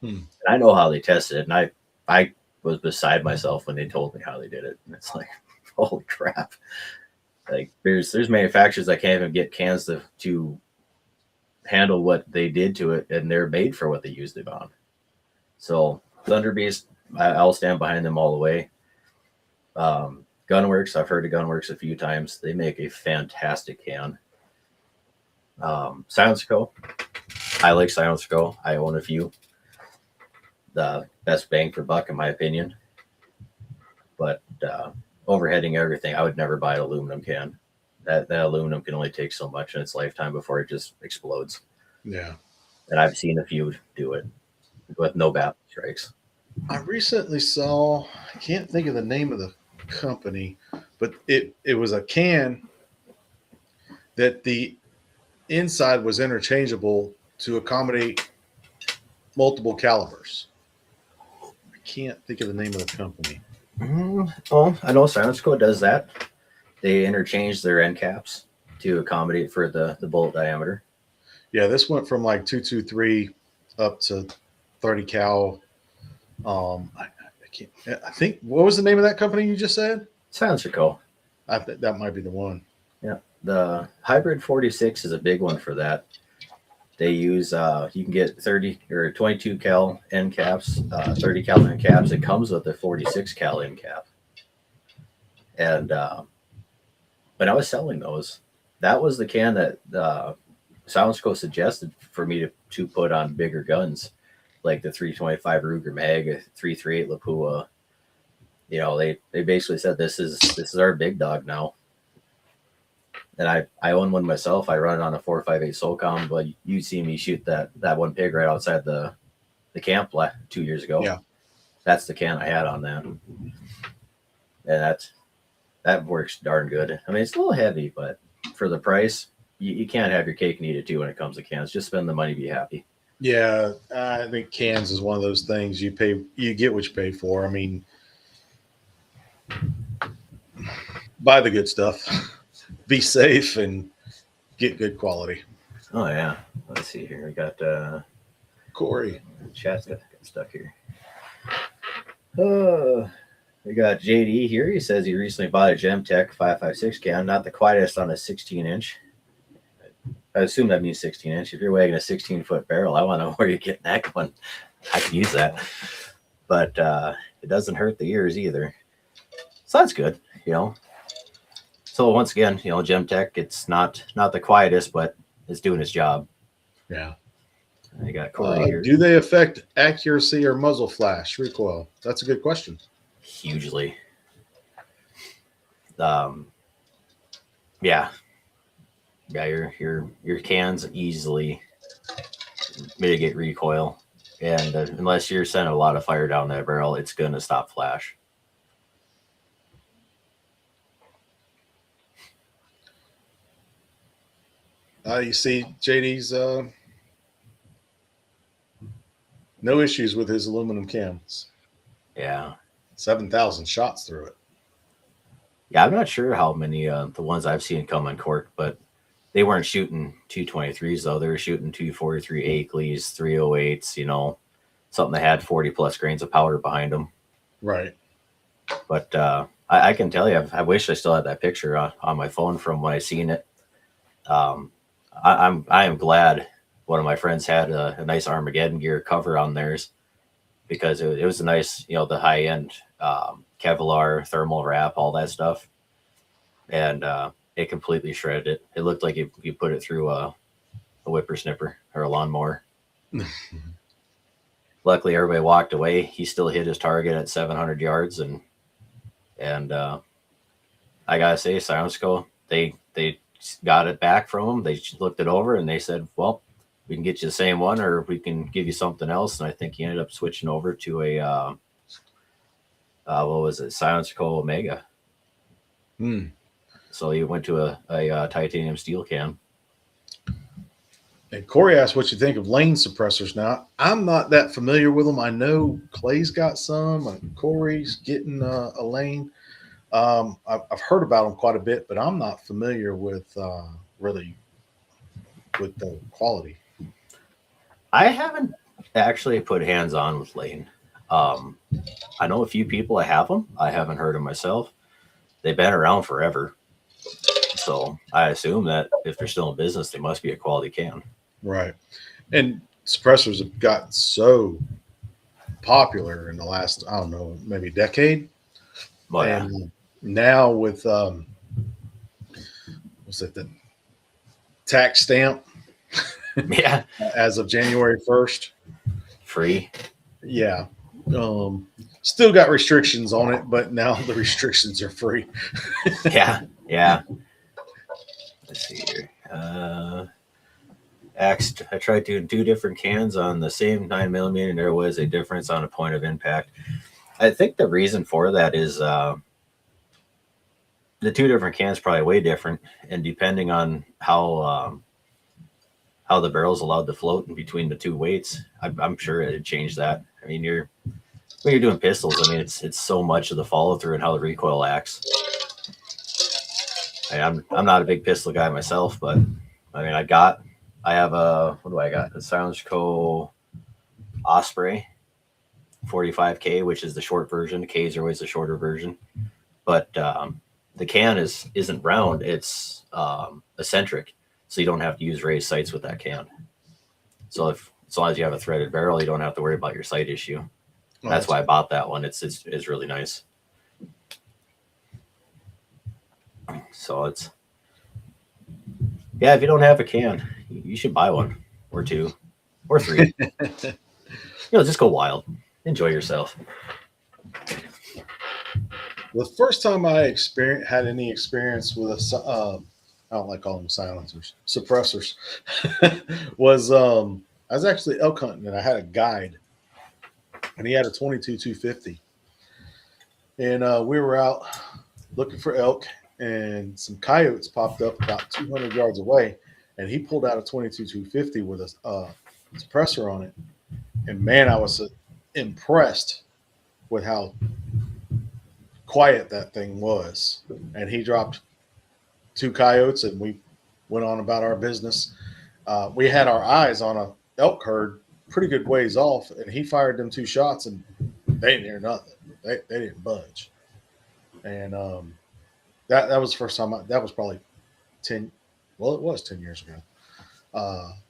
And I know how they tested it, and I was beside myself when they told me how they did it. And it's like, holy crap! Like there's manufacturers that can't even get cans to handle what they did to it, and they're made for what they used it on. So Thunder Beast, I'll stand behind them all the way. Gunworks, I've heard of Gunworks a few times. They make a fantastic can. Silence Co. I like Silence Co. I own a few. The best bang for buck, in my opinion. But overheading everything, I would never buy an aluminum can. That aluminum can only take so much in its lifetime before it just explodes. Yeah. And I've seen a few do it with no battle strikes. I recently saw, I can't think of the name of the company, but it was a can that the inside was interchangeable to accommodate multiple calibers. I can't think of the name of the company. Oh, I know Silence Co. does that. They interchange their end caps to accommodate for the bullet diameter. Yeah, this went from like 223 up to 30 cal. I think, what was the name of that company you just said? Silence Co. I think that might be the one. Yeah, the Hybrid 46 is a big one for that. They use you can get 30 or 22 cal end caps, 30 cal end caps. It comes with a 46 cal end cap. And when I was selling those, that was the can that Silence Co. suggested for me to put on bigger guns, like the 325 Ruger Mag, 338 Lapua. You know, they basically said this is our big dog now. And I own one myself. I run it on a 4.58 SOCOM, but you see me shoot that one pig right outside the camp 2 years ago. Yeah, that's the can I had on that, and that works darn good. I mean, it's a little heavy, but for the price, you can't have your cake and eat it too when it comes to cans. Just spend the money, be happy. Yeah, I think cans is one of those things you get what you pay for. I mean, buy the good stuff, be safe, and get good quality. Oh yeah, let's see here. We got Corey. Chat's got stuck here. We got JD here. He says he recently bought a Gemtech 5.56 can, not the quietest on a 16-inch. I assume that means 16-inch. If you're wagging a 16-foot barrel, I want to know where you're getting that one. I can use that, but it doesn't hurt the ears either. So that's good, you know. So once again, you know, Gemtech, it's not the quietest, but it's doing its job. Yeah. I got Corey here. Do they affect accuracy or muzzle flash recoil? That's a good question. Hugely. Yeah, your cans easily mitigate recoil, and unless you're sending a lot of fire down that barrel, it's going to stop flash. You see JD's no issues with his aluminum cans. Yeah. 7,000 shots through it. Yeah, I'm not sure how many the ones I've seen come on cork, but they weren't shooting 223s though. They were shooting 243 Akeley's, 308s, you know, something that had 40 plus grains of powder behind them. Right. But I can tell you, I wish I still had that picture on my phone from when I seen it. I am glad one of my friends had a nice Armageddon gear cover on theirs, because it was a nice, you know, the high end Kevlar thermal wrap, all that stuff, and it completely shredded it. It looked like you put it through a whippersnipper or a lawnmower. Luckily, everybody walked away. He still hit his target at 700 yards, and I gotta say, Silence Co. they got it back from him. They looked it over and they said, well, we can get you the same one, or we can give you something else. And I think he ended up switching over to a what was it, Silence Co. Omega. So he went to a titanium steel can. And Corey asked what you think of lane suppressors. Now, I'm not that familiar with them. I know Clay's got some, and Corey's getting a lane. I've heard about them quite a bit, but I'm not familiar with really with the quality. I haven't actually put hands on with lane. I know a few people that have them. I haven't heard them myself. They've been around forever, so I assume that if they're still in business, they must be a quality can. Right. And suppressors have gotten so popular in the last, I don't know, maybe decade. Well, yeah. And now with what's it, the tax stamp Yeah. as of January 1st. Free. Yeah. Still got restrictions on it, but now the restrictions are free. Yeah. Yeah. Let's see here. I tried doing 2 different cans on the same 9mm, and there was a difference on a point of impact. I think the reason for that is the 2 different cans probably way different, and depending on how the barrel's allowed to float in between the 2 weights, I'm sure it'd change that. I mean, when you're doing pistols, I mean, it's so much of the follow through and how the recoil acts. I'm not a big pistol guy myself, but I mean, I have a, what do I got? A Silence Co. Osprey 45K, which is the short version. The K's are always the shorter version, but the can isn't round; it's eccentric, so you don't have to use raised sights with that can. So as long as you have a threaded barrel, you don't have to worry about your sight issue. That's why I bought that one. It's really nice. So yeah, if you don't have a can, you should buy one or 2 or 3. Just go wild, enjoy yourself. The first time I had any experience with I don't like calling them silencers, suppressors, was I was actually elk hunting, and I had a guide, and he had a 22-250, and we were out looking for elk, and some coyotes popped up about 200 yards away, and he pulled out a 22-250 with a suppressor on it, and man, I was impressed with how quiet that thing was. And he dropped 2 coyotes, and we went on about our business. We had our eyes on a elk herd pretty good ways off, and he fired them 2 shots, and they didn't hear nothing. They didn't budge. And that was the first time. That was probably 10. Well, it was 10 years ago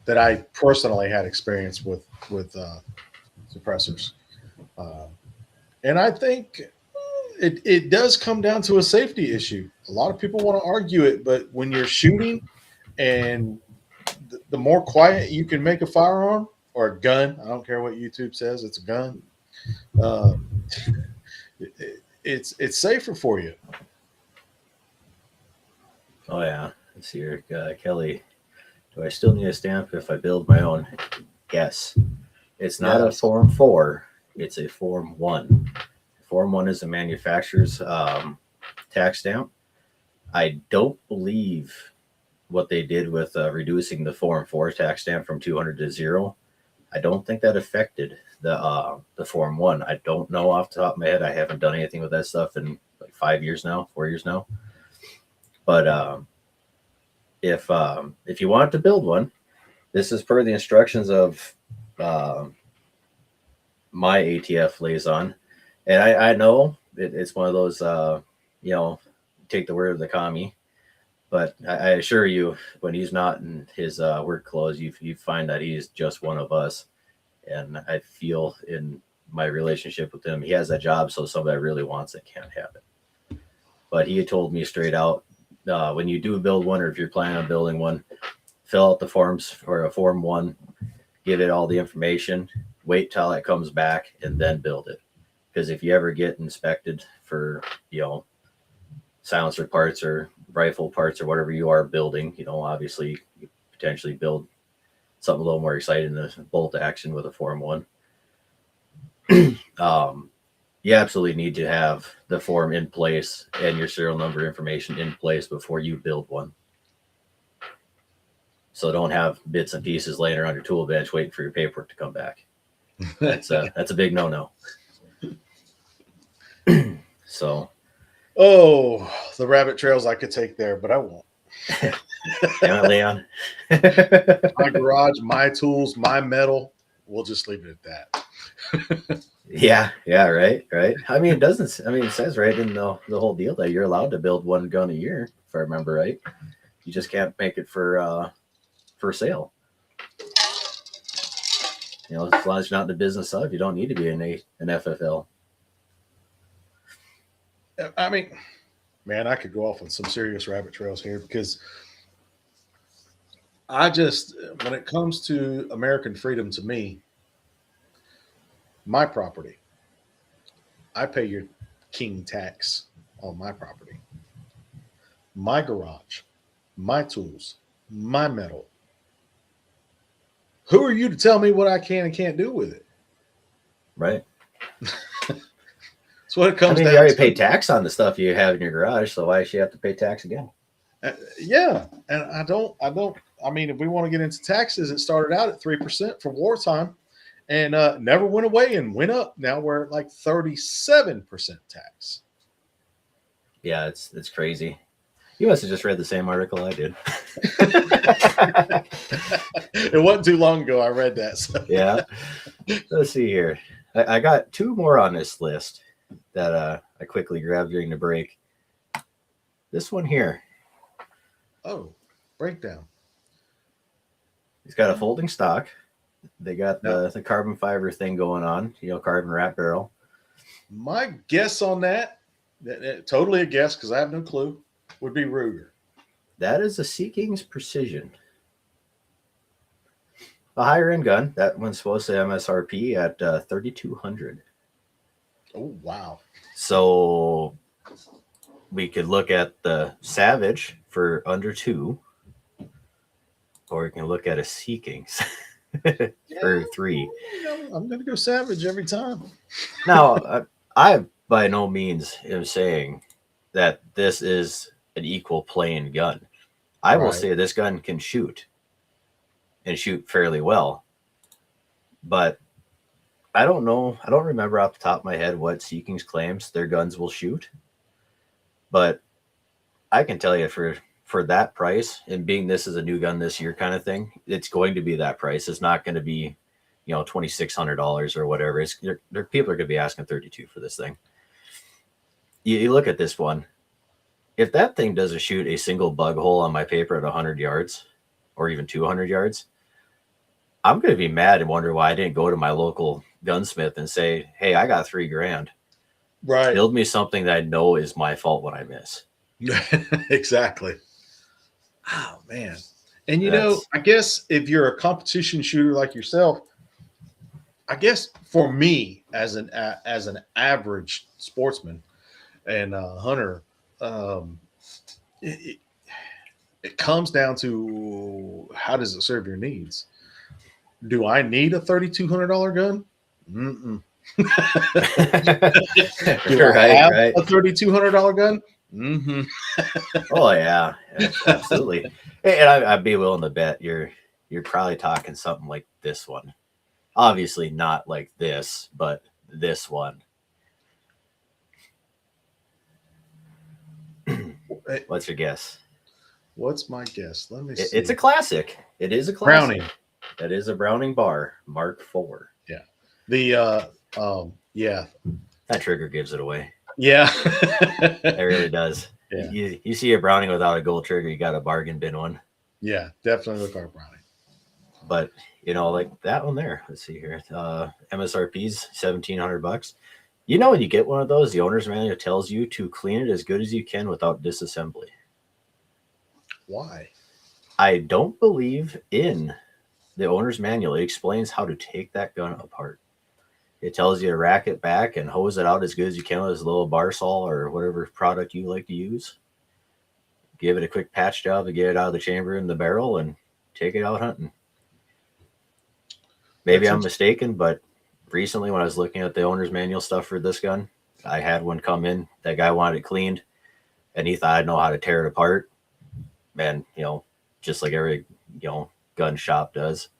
that I personally had experience with suppressors. And I think it does come down to a safety issue. A lot of people want to argue it, but when you're shooting, and the more quiet you can make a firearm or a gun, I don't care what YouTube says, it's a gun. It's safer for you. Oh yeah, let's see here, Kelly. Do I still need a stamp if I build my own? Yes. It's not a Form 4. It's a Form 1. Form 1 is the manufacturer's tax stamp. I don't believe what they did with reducing the Form 4 tax stamp from 200 to 0. I don't think that affected the Form 1. I don't know off the top of my head. I haven't done anything with that stuff in like 4 years now. But if you want to build one, this is per the instructions of my ATF liaison. And I know it's one of those, take the word of the commie. But I assure you, when he's not in his work clothes, you find that he's just one of us. And I feel in my relationship with him, he has that job, so somebody really wants it can't have it. But he had told me straight out, when you do build one, or if you're planning on building one, fill out the forms for a Form 1, give it all the information, wait till it comes back, and then build it. Because if you ever get inspected for, silencer parts or rifle parts or whatever you are building, obviously you potentially build something a little more exciting than a bolt action with a Form 1. You absolutely need to have the form in place and your serial number information in place before you build one. So don't have bits and pieces laying around your tool bench waiting for your paperwork to come back. That's a big no-no. So, the rabbit trails I could take there, but I won't. Damn it, Leon. My garage, my tools, my metal. We'll just leave it at that. Yeah, right. I mean, it says right in the whole deal that you're allowed to build 1 gun a year, if I remember right. You just can't make it for sale. You know, as long as you're not in the business of, you don't need to be an FFL. I mean, man, I could go off on some serious rabbit trails here because when it comes to American freedom, to me, my property, I pay your king tax on my property. My garage, my tools, my metal. Who are you to tell me what I can and can't do with it? Right. That's what it comes down to. You already pay tax on the stuff you have in your garage, so why should you have to pay tax again? Yeah, and I mean, if we want to get into taxes, it started out at 3% for wartime and never went away and went up. Now we're at like 37% tax. Yeah, it's crazy. You must have just read the same article I did. It wasn't too long ago I read that. So. Yeah. Let's see here. I got two more on this list that I quickly grabbed during the break. This one here. Oh, breakdown. He's got a folding stock. They got the carbon fiber thing going on, you know, carbon wrap barrel. My guess on that, totally a guess because I have no clue, would be Ruger. That is a Sea King's Precision. A higher end gun. That one's supposed to MSRP at $3,200. Oh, wow. So we could look at the Savage for under $2, or we can look at a Sea King's for $3. I'm going to go Savage every time. Now, I by no means am saying that this is an equal playing gun. I will say this gun can shoot and shoot fairly well, but I don't know. I don't remember off the top of my head what Sea King's claims their guns will shoot, but I can tell you for that price, and being this is a new gun this year kind of thing, it's going to be that price. It's not going to be, you know, $2,600 or whatever. People are going to be asking $32 for this thing. You look at this one. If that thing doesn't shoot a single bug hole on my paper at 100 yards or even 200 yards, I'm going to be mad and wonder why I didn't go to my local gunsmith and say, hey, I got $3,000. Right. Build me something that I know is my fault when I miss. Exactly. Oh, man. And, you know, I guess if you're a competition shooter like yourself, I guess for me as an average sportsman and hunter, it comes down to how does it serve your needs? Do I need a $3,200 gun? Mm-mm. Do I have a $3,200 gun? Mm-hmm. Oh yeah, absolutely. And I'd be willing to bet you're probably talking something like this one. Obviously not like this, but this one. What's your guess? What's my guess? Let me see. It's a classic. It is a classic. Browning. That is a Browning bar, Mark IV. Yeah. The yeah. That trigger gives it away. Yeah. It really does. Yeah. You see a Browning without a gold trigger, you got a bargain bin one. Yeah, definitely look like Browning. But you know, like that one there. Let's see here. MSRP's $1,700. You know, when you get one of those, the owner's manual tells you to clean it as good as you can without disassembly. Why? I don't believe in the owner's manual. It explains how to take that gun apart. It tells you to rack it back and hose it out as good as you can with this little bar saw or whatever product you like to use. Give it a quick patch job to get it out of the chamber in the barrel and take it out hunting. Maybe I'm mistaken, but recently when I was looking at the owner's manual stuff for this gun, I had one come in. That guy wanted it cleaned, and he thought I'd know how to tear it apart. And, you know, just like every, you know, gun shop does,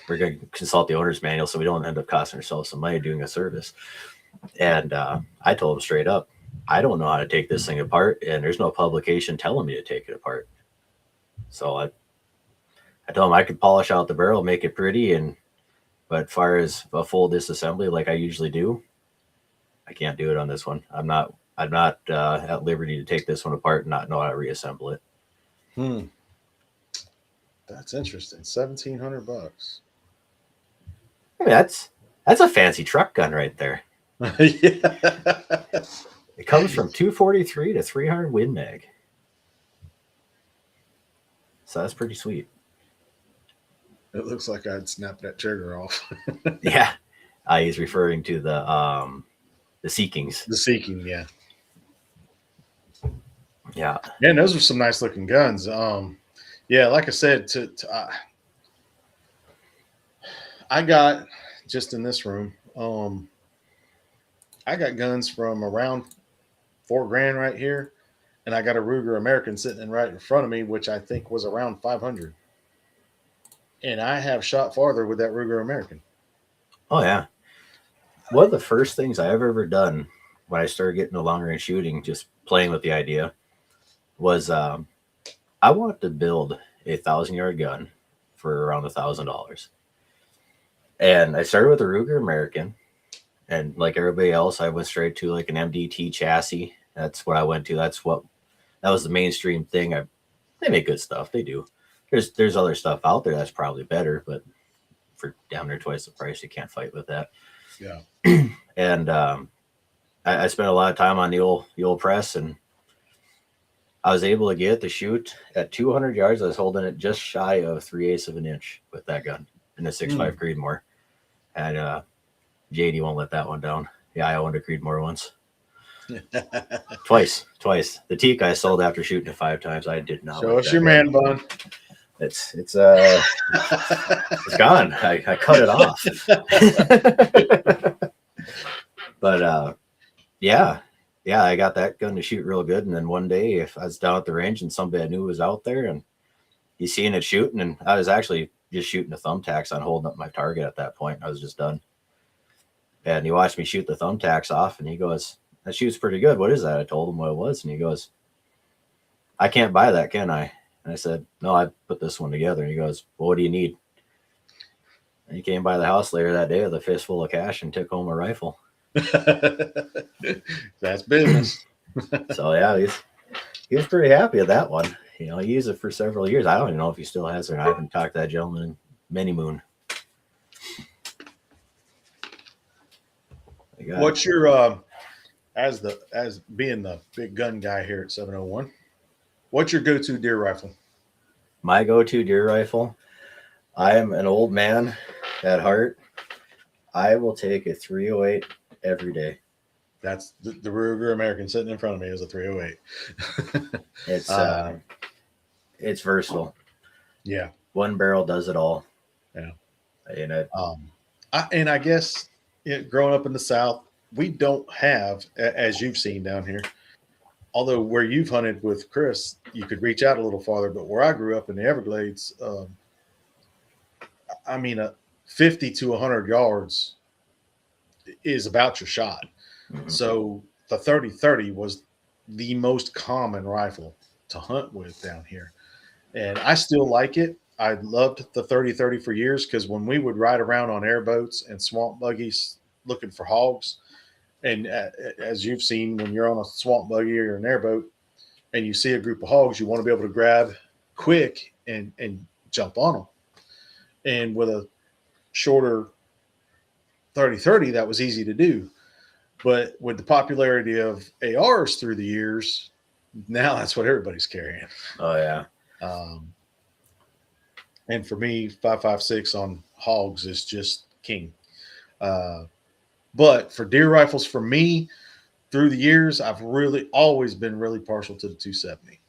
we're going to consult the owner's manual so we don't end up costing ourselves some money doing a service. And I told him straight up, I don't know how to take this thing apart, and there's no publication telling me to take it apart. So I told him I could polish out the barrel, make it pretty, but as far as a full disassembly like I usually do, I can't do it on this one. I'm not at liberty to take this one apart and not know how to reassemble it. That's interesting. $1,700. I mean, that's a fancy truck gun right there. Yeah. It comes from 243 to 300 Win Mag. So that's pretty sweet. It looks like I'd snap that trigger off. Yeah. He's referring to the Seekings. The Seeking, yeah. Yeah. Yeah, and those are some nice looking guns. Yeah, like I said, I got just in this room, I got guns from around $4,000 right here, and I got a Ruger American sitting right in front of me, which I think was around 500. And I have shot farther with that Ruger American. Oh yeah. One of the first things I've ever done when I started getting to long range shooting, just playing with the idea, was I wanted to build a 1,000-yard gun for around $1,000. And I started with a Ruger American, and like everybody else, I went straight to like an MDT chassis. That's what I went to. That was the mainstream thing. They make good stuff. They do. There's other stuff out there that's probably better, but for down there twice the price, you can't fight with that. Yeah. And I spent a lot of time on the old press, and I was able to get it to shoot at 200 yards. I was holding it just shy of 3/8 of an inch with that gun in a 6.5 Creedmoor. And JD won't let that one down. Yeah, I owned a Creedmoor once. Twice. The teak I sold after shooting it 5 times. I did not. Show us your man bun. It's gone. I cut it off. But yeah, I got that gun to shoot real good. And then one day, if I was down at the range and somebody I knew was out there, and he's seeing it shooting, and I was actually just shooting the thumbtacks on holding up my target at that point. I was just done. And he watched me shoot the thumbtacks off, and he goes, "That shoots pretty good. What is that?" I told him what it was, and he goes, "I can't buy that, can I?" And I said, "No, I put this one together." And he goes, "Well, what do you need?" And he came by the house later that day with a fistful of cash and took home a rifle. That's business. So yeah, he was pretty happy with that one. You know, he used it for several years. I don't even know if he still has it. I haven't talked to that gentleman in many moon. What's your as being the big gun guy here at 701? What's your go-to deer rifle? My go-to deer rifle. I am an old man at heart. I will take a 308 every day. That's the Ruger American sitting in front of me is a 308. It's versatile. Yeah. One barrel does it all. Yeah. And I guess growing up in the South, we don't have, as you've seen down here, although where you've hunted with Chris, you could reach out a little farther, but where I grew up in the Everglades, 50 to 100 yards is about your shot. Mm-hmm. So the 30-30 was the most common rifle to hunt with down here. And I still like it. I loved the 30-30 for years because when we would ride around on airboats and swamp buggies looking for hogs, and as you've seen, when you're on a swamp buggy or an airboat and you see a group of hogs, you want to be able to grab quick and jump on them. And with a shorter 30-30, that was easy to do. But with the popularity of ARs through the years, now that's what everybody's carrying. Oh, yeah. And for me, 5.56 on hogs is just king. But for deer rifles, for me, through the years, I've really always been really partial to the 270.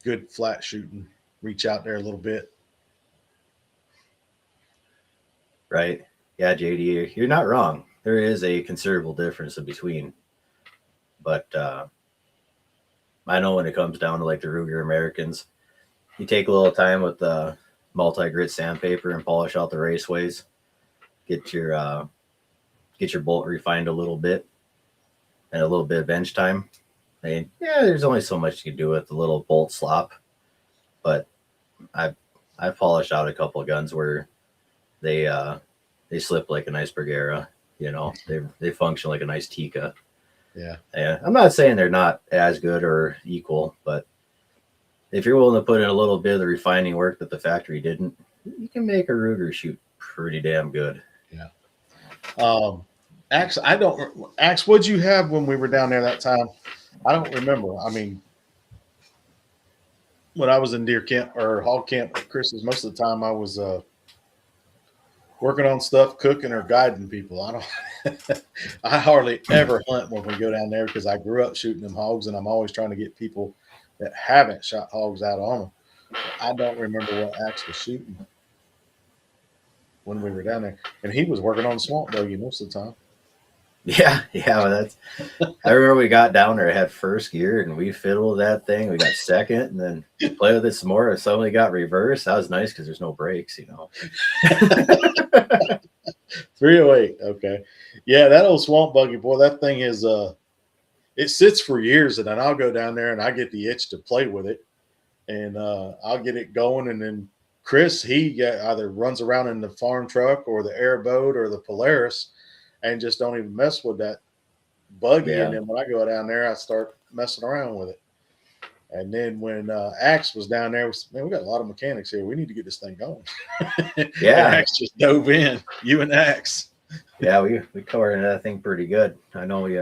Good flat shooting, reach out there a little bit. Right. Yeah, JD, you're not wrong. There is a considerable difference in between. But I know when it comes down to like the Ruger Americans, you take a little time with the multi-grit sandpaper and polish out the raceways. Get your bolt refined a little bit and a little bit of bench time. And yeah, there's only so much you can do with the little bolt slop. But I've polished out a couple of guns where they slip like an iceberg era. You know, they function like a nice Tika. Yeah. And I'm not saying they're not as good or equal, but if you're willing to put in a little bit of the refining work that the factory didn't, you can make a Ruger shoot pretty damn good. Yeah. Axe, Axe, what'd you have when we were down there that time? I don't remember. I mean, when I was in deer camp or hog camp with Chris's, most of the time I was working on stuff, cooking or guiding people. I hardly ever hunt when we go down there because I grew up shooting them hogs, and I'm always trying to get people that haven't shot hogs out on them. I don't remember what Axe was shooting when we were down there, and he was working on the swamp buggy most of the time. Yeah, that's. I remember we got down there, had first gear, and we fiddled that thing. We got second, and then played with it some more. Suddenly got reverse. That was nice because there's no brakes, 308. Okay, yeah, that old swamp buggy, boy, that thing is. It sits for years, and then I'll go down there and I get the itch to play with it, and I'll get it going, and then Chris, he either runs around in the farm truck or the airboat or the Polaris. And just don't even mess with that buggy. Yeah. And then when I go down there, I start messing around with it. And then when Axe was down there, we got a lot of mechanics here. We need to get this thing going. Yeah. Axe just dove in. You and Axe. Yeah, we covered that thing pretty good. I know we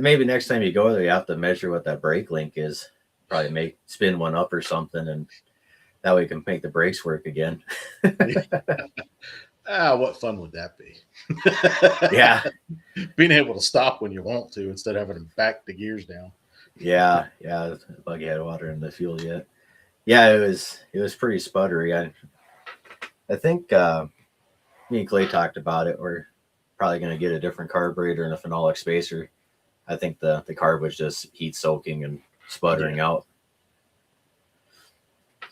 maybe next time you go there, you have to measure what that brake link is. Probably spin one up or something, and that way you can make the brakes work again. What fun would that be? Yeah. Being able to stop when you want to instead of having to back the gears down. Yeah. The buggy had water in the fuel yet. Yeah, it was pretty sputtery. I think me and Clay talked about it. We're probably going to get a different carburetor and a phenolic spacer. I think the carb was just heat soaking and sputtering out.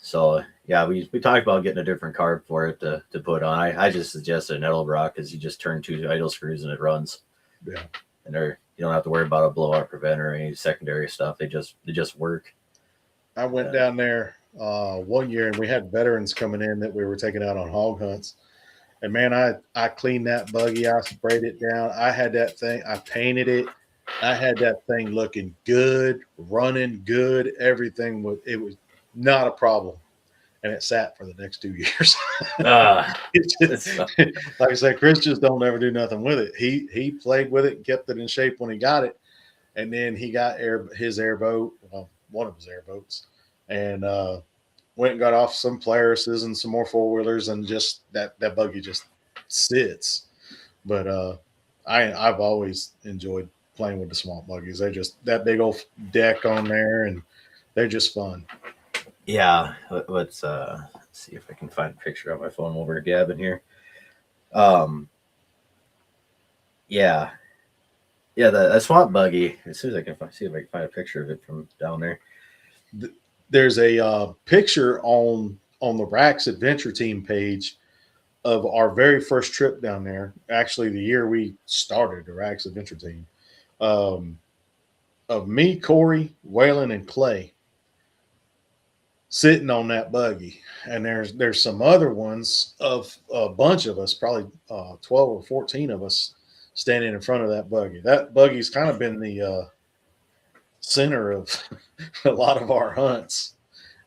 So yeah, we talked about getting a different carb for it to put on. I just suggested an Edelbrock because you just turn 2 idle screws and it runs. Yeah, and you don't have to worry about a blowout preventer or any secondary stuff. They just work. I went down there 1 year, and we had veterans coming in that we were taking out on hog hunts. And man, I cleaned that buggy. I sprayed it down. I had that thing. I painted it. I had that thing looking good, running good. Everything it was not a problem. And it sat for the next 2 years. Like I said, Chris just don't ever do nothing with it. He played with it and kept it in shape when he got it. And then he got his airboat, one of his airboats, and went and got off some Polarises and some more 4-wheelers, and just that buggy just sits. But I've always enjoyed playing with the swamp buggies. They're just that big old deck on there, and they're just fun. Yeah, let's see if I can find a picture on my phone while we're gabbing here. Yeah, the swamp buggy. As soon as I can see if I can find a picture of it from down there. There's a picture on the Rax Adventure Team page of our very first trip down there. Actually, the year we started the Rax Adventure Team, of me, Corey, Waylon, and Clay sitting on that buggy. And there's some other ones of a bunch of us, probably 12 or 14 of us standing in front of that buggy. That buggy's kind of been the center of a lot of our hunts,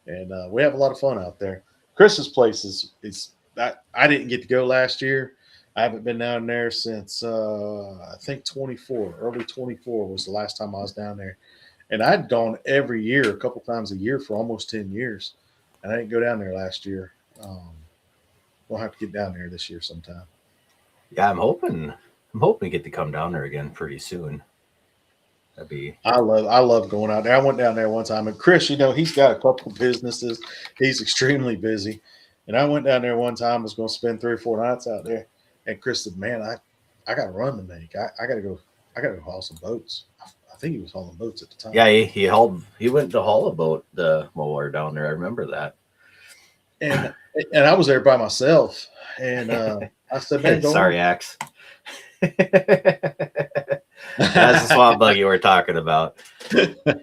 and we have a lot of fun out there. Chris's place is I didn't get to go last year. I haven't been down there since I think early 24 was the last time I was down there. And I'd gone every year, a couple times a year for almost 10 years. And I didn't go down there last year. We'll have to get down there this year sometime. Yeah, I'm hoping to get to come down there again pretty soon. I love going out there. I went down there one time, and Chris, he's got a couple businesses. He's extremely busy. And I went down there one time, was going to spend 3 or 4 nights out there. And Chris said, man, I got a run to make. I got to go haul some boats. I think he was hauling boats at the time. Yeah, he went to haul a boat the mower down there. I remember that. And I was there by myself. And I said, man, sorry, Axe. That's the swamp buggy we're talking about.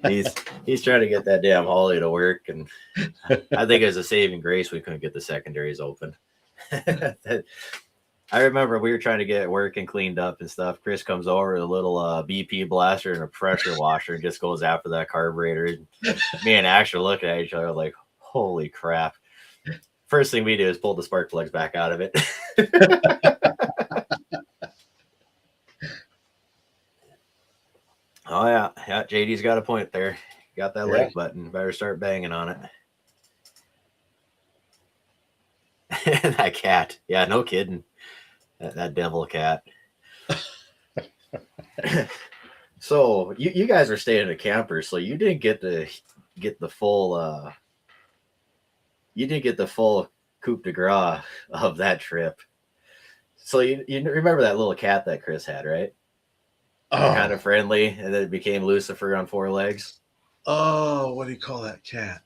He's trying to get that damn haulie to work, and I think as a saving grace we couldn't get the secondaries open. I remember we were trying to get work and cleaned up and stuff. Chris comes over with a little BP blaster and a pressure washer and just goes after that carburetor. Me and Ash are looking at each other like, holy crap. First thing we do is pull the spark plugs back out of it. Oh, yeah. Yeah, JD's got a point there. Got that like button. Better start banging on it. That cat. Yeah, no kidding. That devil cat. So you guys are staying in a camper, so you didn't get the full you didn't get the full coup de grace of that trip. So you remember that little cat that Chris had, right? Oh. Kind of friendly, and then it became Lucifer on 4 legs. Oh, what do you call that cat?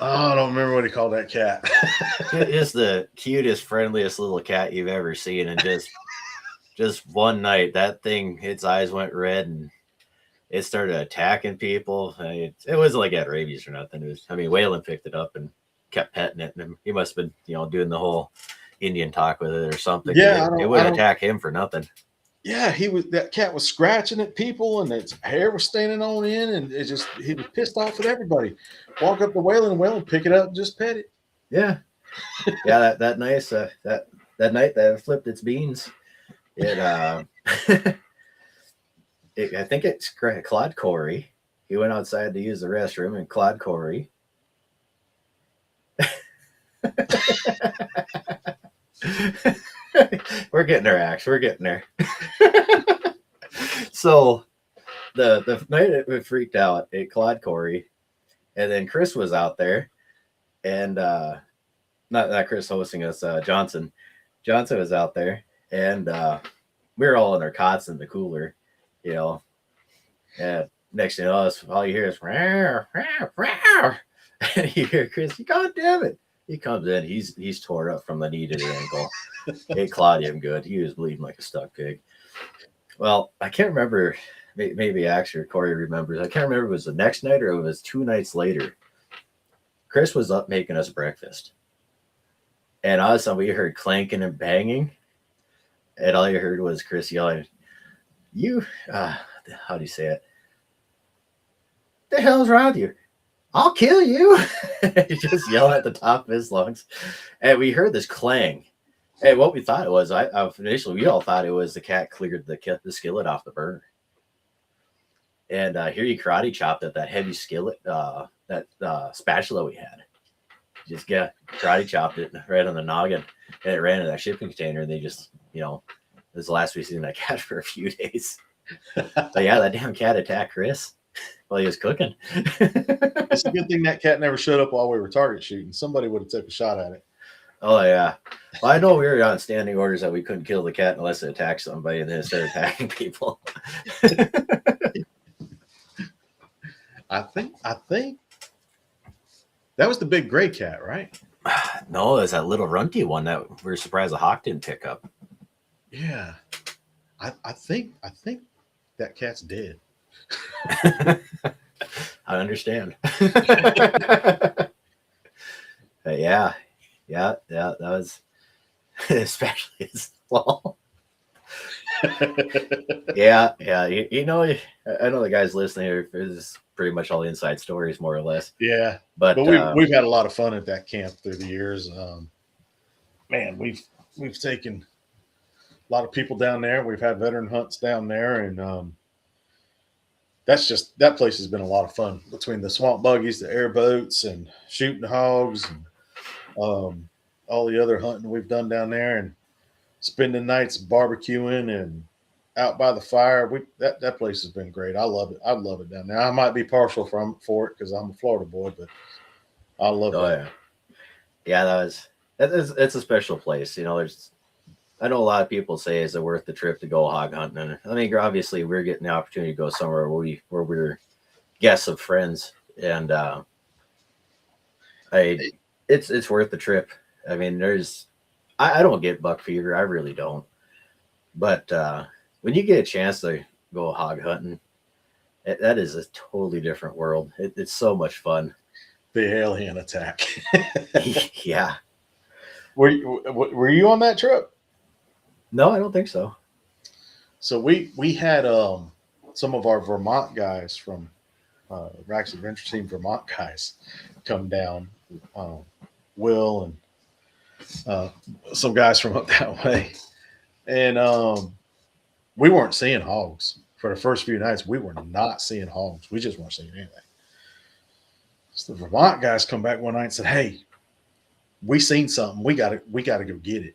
I don't remember what he called that cat. It's the cutest, friendliest little cat you've ever seen, and just one night, that thing, its eyes went red, and it started attacking people. It wasn't like it had rabies or nothing. It was, Waylon picked it up and kept petting it, and he must have been, doing the whole Indian talk with it or something. Yeah, it wouldn't attack him for nothing. Yeah, that cat was scratching at people, and its hair was standing on end, and he was pissed off at everybody. Walk up to Waylon, pick it up, and just pet it. Yeah, yeah. That nice that night that it flipped its beans. It I think it's Claude Corey. He went outside to use the restroom, and Claude Corey. We're getting there, Axe. We're getting there. So the night it freaked out, it clawed Corey, and then Chris was out there, and not Chris hosting us, Johnson was out there, and we were all in our cots in the cooler, and next thing you know, all you hear is rawr, rawr, rawr. And you hear Chris, God damn it. He comes in, he's tore up from the knee to the ankle. It clawed him good. He was bleeding like a stuck pig. Well, I can't remember. Maybe actually Corey remembers. I can't remember if it was the next night or it was 2 nights later. Chris was up making us breakfast. And all of a sudden we heard clanking and banging. And all you heard was Chris yelling, how do you say it? The hell's wrong with you? I'll kill you. He just yelled at the top of his lungs. And we heard this clang. And what we thought it was, initially we all thought it was the cat cleared the skillet off the burner. And here he karate chopped at that heavy skillet, that spatula we had. Just karate chopped it right on the noggin. And it ran in that shipping container. And they just, this is the last we've seen that cat for a few days. But yeah, that damn cat attacked Chris while he was cooking. It's a good thing that cat never showed up while we were target shooting. Somebody would have took a shot at it. Oh, yeah. Well, I know we were on standing orders that we couldn't kill the cat unless it attacked somebody, and then it started attacking people. I think that was the big gray cat, right? No, it was that little runty one that we were surprised the hawk didn't pick up. Yeah. I think that cat's dead. I understand. Yeah, that was especially as well. Yeah. I know the guys listening here is pretty much all the inside stories, more or less. Yeah, but we've had a lot of fun at that camp through the years. Man, we've taken a lot of people down there. We've had veteran hunts down there, and that place has been a lot of fun between the swamp buggies, the airboats, and shooting hogs, and all the other hunting we've done down there, and spending nights barbecuing and out by the fire. That place has been great. I love it. I love it down there. I might be partial for it because I'm a Florida boy, but I love it. Yeah, it's a special place. I know a lot of people say, is it worth the trip to go hog hunting? And obviously we're getting the opportunity to go somewhere where we're guests of friends, and it's worth the trip. I don't get buck fever. I really don't. But when you get a chance to go hog hunting, that is a totally different world. It's so much fun. The alien attack. Yeah. Were you on that trip? No, I don't think so. So we had some of our Vermont guys from Rack's Adventure Team Vermont guys come down. Will and some guys from up that way, and we weren't seeing hogs for the first few nights. We were not seeing hogs. We just weren't seeing anything. So the Vermont guys come back one night and said, "Hey, we seen something. We got to go get it."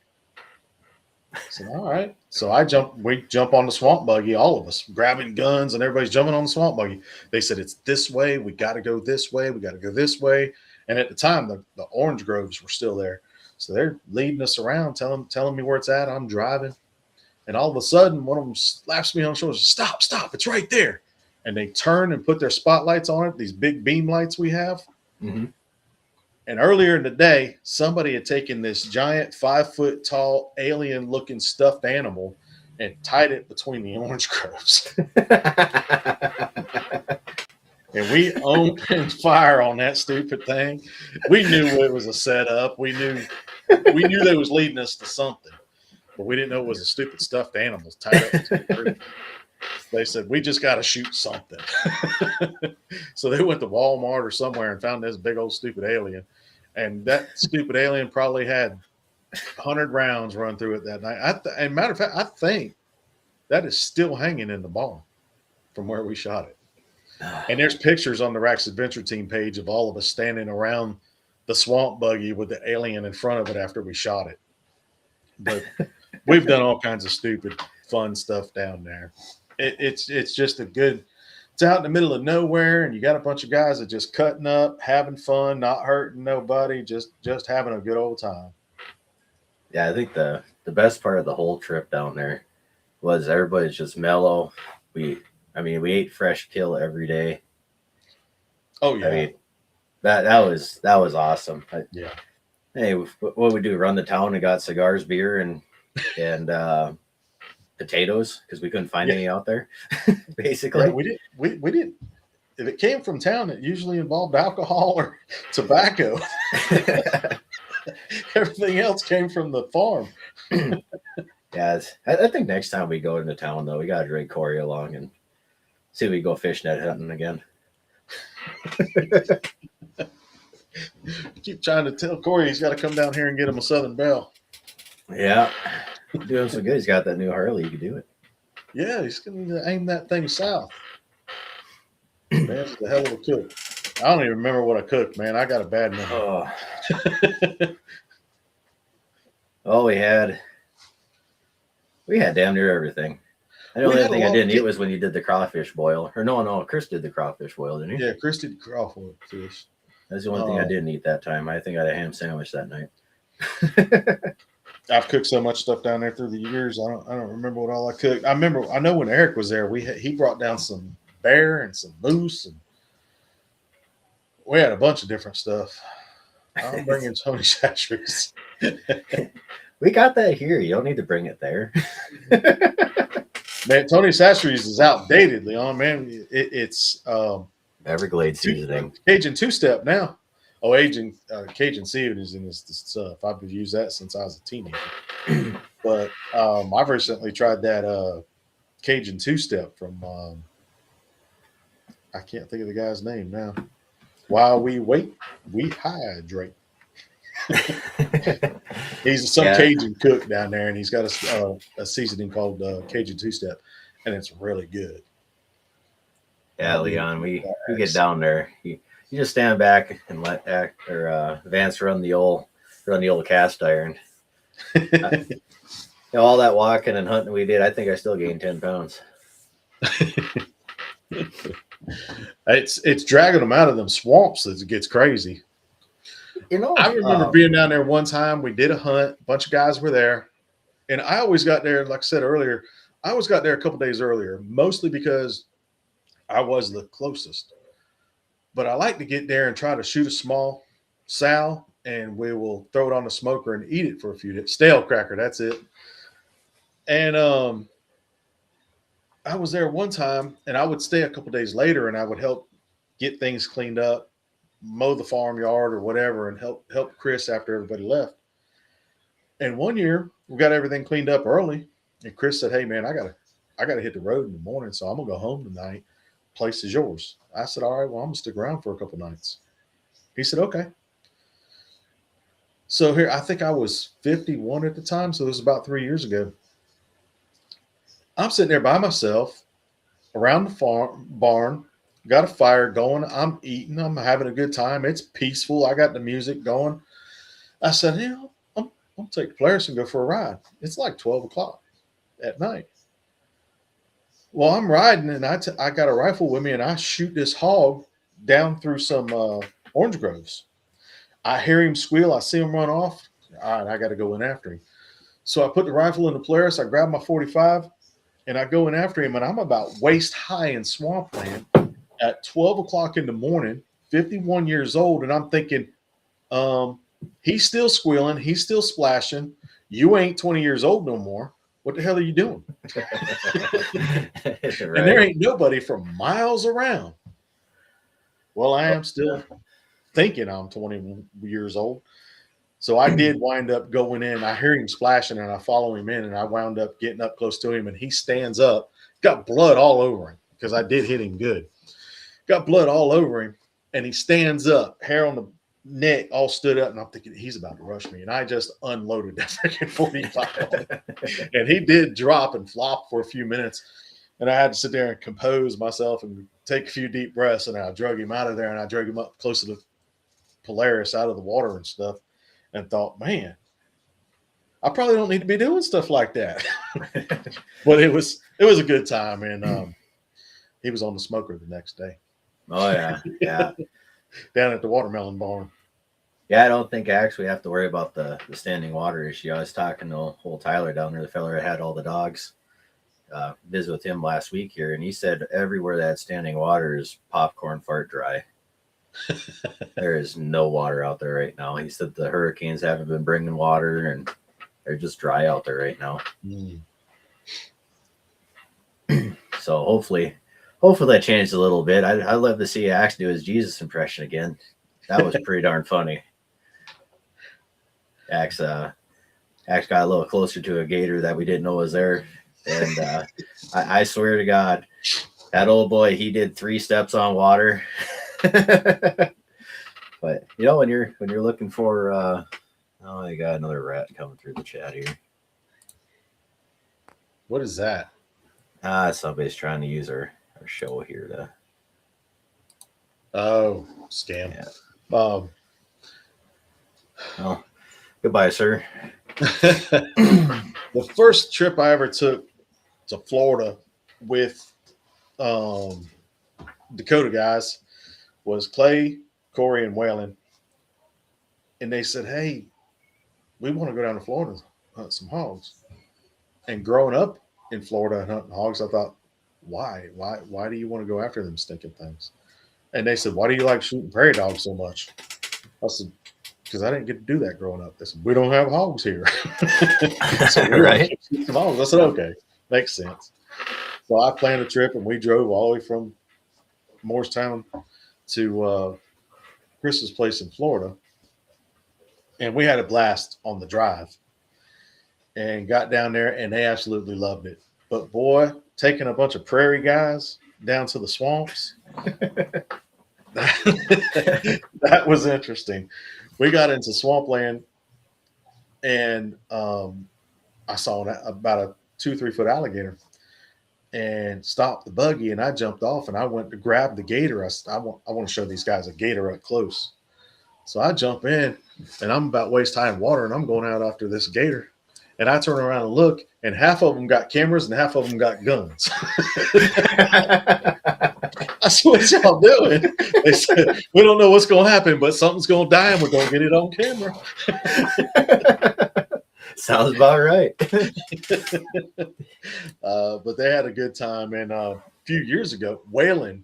I said, "All right." So we jump on the swamp buggy, all of us grabbing guns, and everybody's jumping on the swamp buggy. They said, "It's this way. We got to go this way. We got to go this way." And at the time, the orange groves were still there. So they're leading us around, telling me where it's at. I'm driving. And all of a sudden, one of them slaps me on the shoulder. Stop, it's right there. And they turn and put their spotlights on it, these big beam lights we have. Mm-hmm. And earlier in the day, somebody had taken this giant 5-foot tall alien-looking stuffed animal and tied it between the orange groves. And we opened fire on that stupid thing. We knew it was a setup. We knew they was leading us to something, but we didn't know it was a stupid stuffed animal tied up to the group. They said, "We just got to shoot something." So they went to Walmart or somewhere and found this big old stupid alien. And that stupid alien probably had 100 rounds run through it that night. And matter of fact, I think that is still hanging in the barn from where we shot it. And there's pictures on the Rack's Adventure Team page of all of us standing around the swamp buggy with the alien in front of it after we shot it. But we've done all kinds of stupid, fun stuff down there. It's just it's out in the middle of nowhere, and you got a bunch of guys that just cutting up, having fun, not hurting nobody, just having a good old time. Yeah, I think the best part of the whole trip down there was everybody's just mellow. We ate fresh kill every day. Oh yeah, I mean, that was awesome. Yeah. Hey, what we do? Run the town and got cigars, beer, and potatoes because we couldn't find any out there. Basically, right, we didn't. If it came from town, it usually involved alcohol or tobacco. Everything else came from the farm. Yeah, I think next time we go into town, though, we got to drag Corey along and see if we go fishnet hunting again. Keep trying to tell Corey he's got to come down here and get him a Southern Belle. Yeah, doing so good. He's got that new Harley. You could do it. Yeah, he's going to aim that thing south. Man's a hell of a cook. I don't even remember what I cooked, man. I got a bad memory. Oh, we had damn near everything. The only thing I didn't eat was when you did the crawfish boil. Or no, Chris did the crawfish boil, didn't he? Yeah, Chris did the crawfish. That's the only thing I didn't eat that time. I think I had a ham sandwich that night. I've cooked so much stuff down there through the years. I don't remember what all I cooked. I know when Eric was there, he brought down some bear and some moose, and we had a bunch of different stuff. I'm bringing Tony Satchery's. We got that here. You don't need to bring it there. Man, Tony Satchery's is outdated, Leon. Man, it's Everglades seasoning. Cajun two-step now. Oh, Cajun seasoning is stuff. I've used that since I was a teenager. But I've recently tried that Cajun two-step from I can't think of the guy's name now. While we wait, we hydrate. He's some Cajun cook down there, and he's got a seasoning called Cajun two-step, and it's really good. Yeah, Leon, we get down there. You just stand back and let Vance run the old cast iron. All that walking and hunting we did, I think I still gained 10 pounds. It's dragging them out of them swamps as it gets crazy. I remember being down there one time. We did a hunt. A bunch of guys were there. And I always got there, like I said earlier, I always got there a couple days earlier, mostly because I was the closest. But I like to get there and try to shoot a small sow, and we will throw it on the smoker and eat it for a few days. Stale cracker, that's it. And I was there one time, and I would stay a couple days later, and I would help get things cleaned up, mow the farmyard or whatever, and help Chris after everybody left. And one year we got everything cleaned up early, and Chris said, "Hey man, I gotta hit the road in the morning, so I'm gonna go home tonight. Place is yours." I said, "All right, well, I'm gonna stick around for a couple nights." He said, "Okay." So here, I think I was 51 at the time, so it was about 3 years ago. I'm sitting there by myself around the barn, got a fire going. I'm eating, I'm having a good time. It's peaceful. I got the music going. I said, I'm take Polaris and go for a ride. It's like 12 o'clock at night. Well, I'm riding, and I got a rifle with me, and I shoot this hog down through some orange groves. I hear him squeal. I see him run off. All right, I got to go in after him. So I put the rifle in the Polaris. I grab my 45, and I go in after him, and I'm about waist high in swampland at 12 o'clock in the morning, 51 years old, and I'm thinking, he's still squealing. He's still splashing. You ain't 20 years old no more. What the hell are you doing? Right. And there ain't nobody for miles around. Well, I am still thinking I'm 20 years old. So I did wind up going in. I hear him splashing, and I follow him in, and I wound up getting up close to him, and he stands up, got blood all over him because I did hit him good. Got blood all over him, and he stands up, hair on the neck all stood up, and I'm thinking he's about to rush me, and I just unloaded that freaking 45 and he did drop and flop for a few minutes, and I had to sit there and compose myself and take a few deep breaths, and I drug him out of there, and I drug him up close to the Polaris out of the water and stuff, and thought, man, I probably don't need to be doing stuff like that. But it was a good time, and he was on the smoker the next day. Oh yeah Down at the watermelon barn. Yeah, I don't think I actually have to worry about the standing water issue. I was talking to old Tyler down there, the fella that had all the dogs. Visit with him last week here, and he said everywhere that standing water is popcorn fart dry. There is no water out there right now. He said the hurricanes haven't been bringing water, and they're just dry out there right now. So hopefully that changed a little bit. I'd love to see Axe do his Jesus impression again. That was pretty darn funny. Axe got a little closer to a gator that we didn't know was there, and I swear to God, that old boy, he did 3 steps on water. But when you're looking for oh, I got another rat coming through the chat here. What is that? Somebody's trying to use our show here to. Oh, scam. Yeah. Oh, Goodbye, sir. The first trip I ever took to Florida with Dakota guys was Clay, Corey, and Waylon. And they said, hey, we want to go down to Florida and hunt some hogs. And growing up in Florida and hunting hogs, I thought, why do you want to go after them stinking things? And they said, why do you like shooting prairie dogs so much? I said, because I didn't get to do that growing up. They said, we don't have hogs here. So right. Some hogs. I said, okay, makes sense. So I planned a trip, and we drove all the way from Morristown to Chris's place in Florida. And we had a blast on the drive and got down there, and they absolutely loved it. But boy, taking a bunch of prairie guys down to the swamps, that was interesting. We got into swampland, and I saw about a 2-3 foot alligator and stopped the buggy, and I jumped off, and I went to grab the gator. I want to show these guys a gator up close. So I jump in, and I'm about waist high in water, and I'm going out after this gator. And I turn around and look, and half of them got cameras and half of them got guns. I said, what y'all doing? They said, we don't know what's going to happen, but something's going to die, and we're going to get it on camera. Sounds about right. But they had a good time. And a few years ago, Waylon,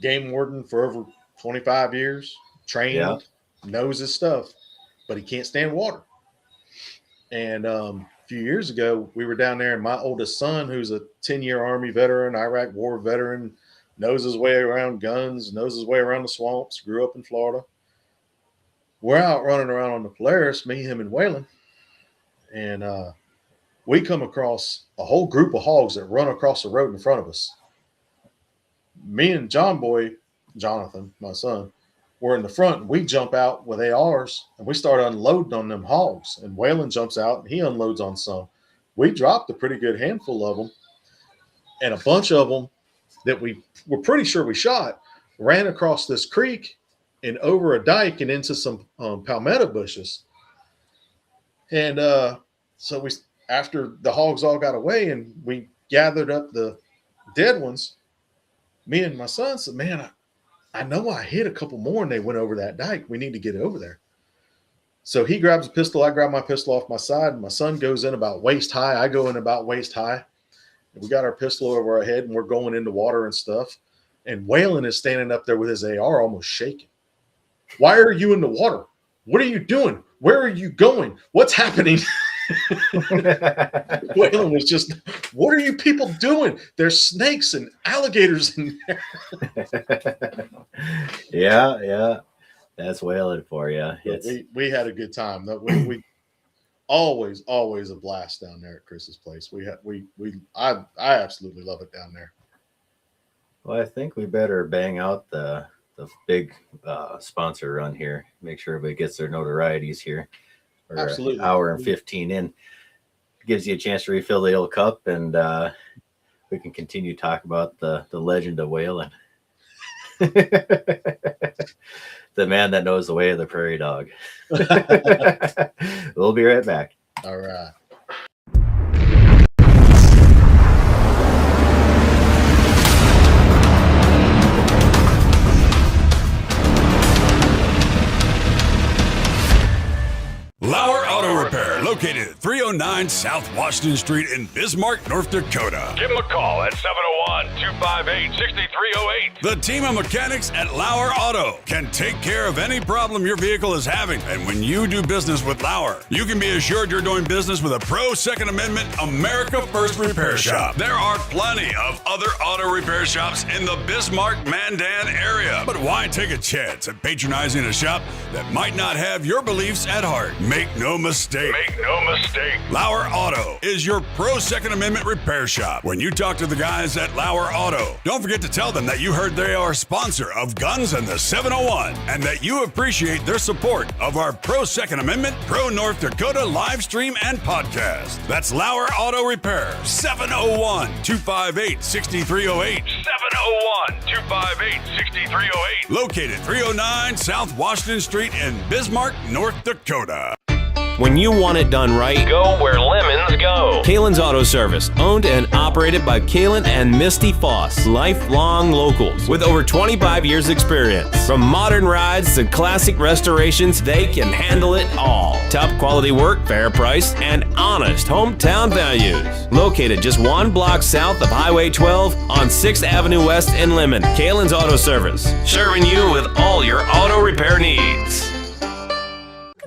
game warden for over 25 years, trained, knows his stuff, but he can't stand water. And a few years ago, we were down there, and my oldest son, who's a 10-year Army veteran, Iraq War veteran, knows his way around guns, knows his way around the swamps, grew up in Florida. we're out running around on the Polaris, me, him, and Waylon, and we come across a whole group of hogs that run across the road in front of us. Me and Jonathan, my son, were in the front. And we jump out with ARs, and we start unloading on them hogs. And Waylon jumps out, and he unloads on some. We dropped a pretty good handful of them, and a bunch of them that we were pretty sure we shot ran across this creek and over a dike and into some palmetto bushes. And so we, after the hogs all got away and we gathered up the dead ones, me and my son said, man, I know I hit a couple more and they went over that dike. We need to get over there. So he grabs a pistol. I grab my pistol off my side. And my son goes in about waist high. I go in about waist high. And we got our pistol over our head and we're going into water and stuff. And Waylon is standing up there with his AR almost shaking. Why are you in the water? What are you doing? Where are you going? What's happening? Waylon was just, what are you people doing? There's snakes and alligators in there. Yeah. That's Waylon for you. We had a good time. We always a blast down there at Chris's place. I absolutely love it down there. Well, I think we better bang out the big sponsor run here. Make sure everybody gets their notorieties here. We're Absolutely. An hour and 15 in. Gives you a chance to refill the old cup, and we can continue to talk about the legend of Waylon. The man that knows the way of the prairie dog. We'll be right back. All right. Lauer Auto Repair, located at 309 South Washington Street in Bismarck, North Dakota. Give them a call at 701-258-6308. The team of mechanics at Lauer Auto can take care of any problem your vehicle is having. And when you do business with Lauer, you can be assured you're doing business with a pro Second Amendment America First repair shop. There are plenty of other auto repair shops in the Bismarck-Mandan area. But why take a chance at patronizing a shop that might not have your beliefs at heart? Make no mistake. Lauer Auto is your pro Second Amendment repair shop. When you talk to the guys at Lauer Auto, don't forget to tell them that you heard they are a sponsor of Guns and the 701 and that you appreciate their support of our pro Second Amendment, pro North Dakota live stream and podcast. That's Lauer Auto Repair, 701-258-6308. 701-258-6308. Located 309 South Washington Street in Bismarck, North Dakota. When you want it done right, Go where lemons go. Kalen's Auto Service, owned and operated by Kalen and Misty Foss, lifelong locals with over 25 years experience. From modern rides to classic restorations, they can handle it all. Top quality work, fair price, and honest hometown values. Located just one block south of Highway 12 on 6th Avenue West in Lemon, Kalen's Auto Service, serving you with all your auto repair needs.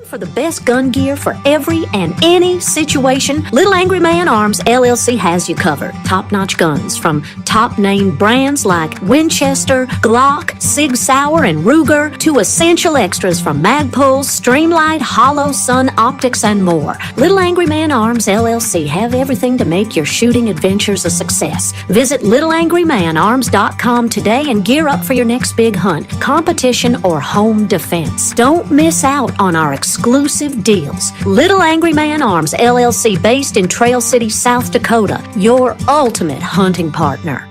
For the best gun gear for every and any situation, Little Angry Man Arms LLC has you covered. Top-notch guns from top-name brands like Winchester, Glock, Sig Sauer, and Ruger to essential extras from Magpul, Streamlight, Hollow, Sun Optics, and more. Little Angry Man Arms LLC have everything to make your shooting adventures a success. Visit littleangrymanarms.com today and gear up for your next big hunt, competition, or home defense. Don't miss out on our exclusive deals. Little Angry Man Arms LLC, based in Trail City, South Dakota, your ultimate hunting partner.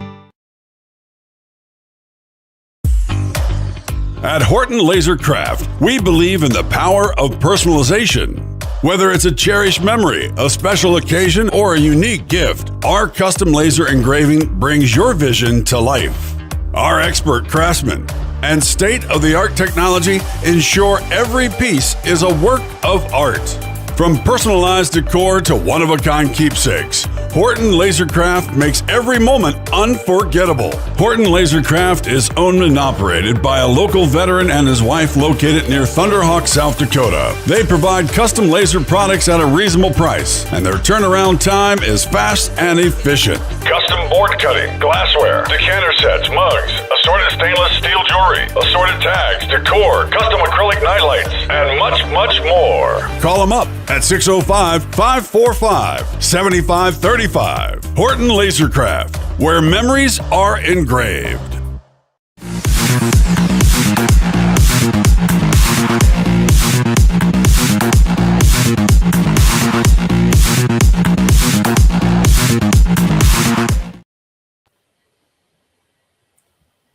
At Horton Laser Craft, we believe in the power of personalization. Whether it's a cherished memory, a special occasion, or a unique gift, our custom laser engraving brings your vision to life. Our expert craftsmen and state-of-the-art technology ensure every piece is a work of art. From personalized decor to one-of-a-kind keepsakes, Horton Lasercraft makes every moment unforgettable. Horton Lasercraft is owned and operated by a local veteran and his wife located near Thunderhawk, South Dakota. They provide custom laser products at a reasonable price, and their turnaround time is fast and efficient. Custom board cutting, glassware, decanter sets, mugs, assortment assorted stainless steel jewelry, assorted tags, decor, custom acrylic nightlights, and much, much more. Call them up at 605-545-7535. Horton Lasercraft, where memories are engraved.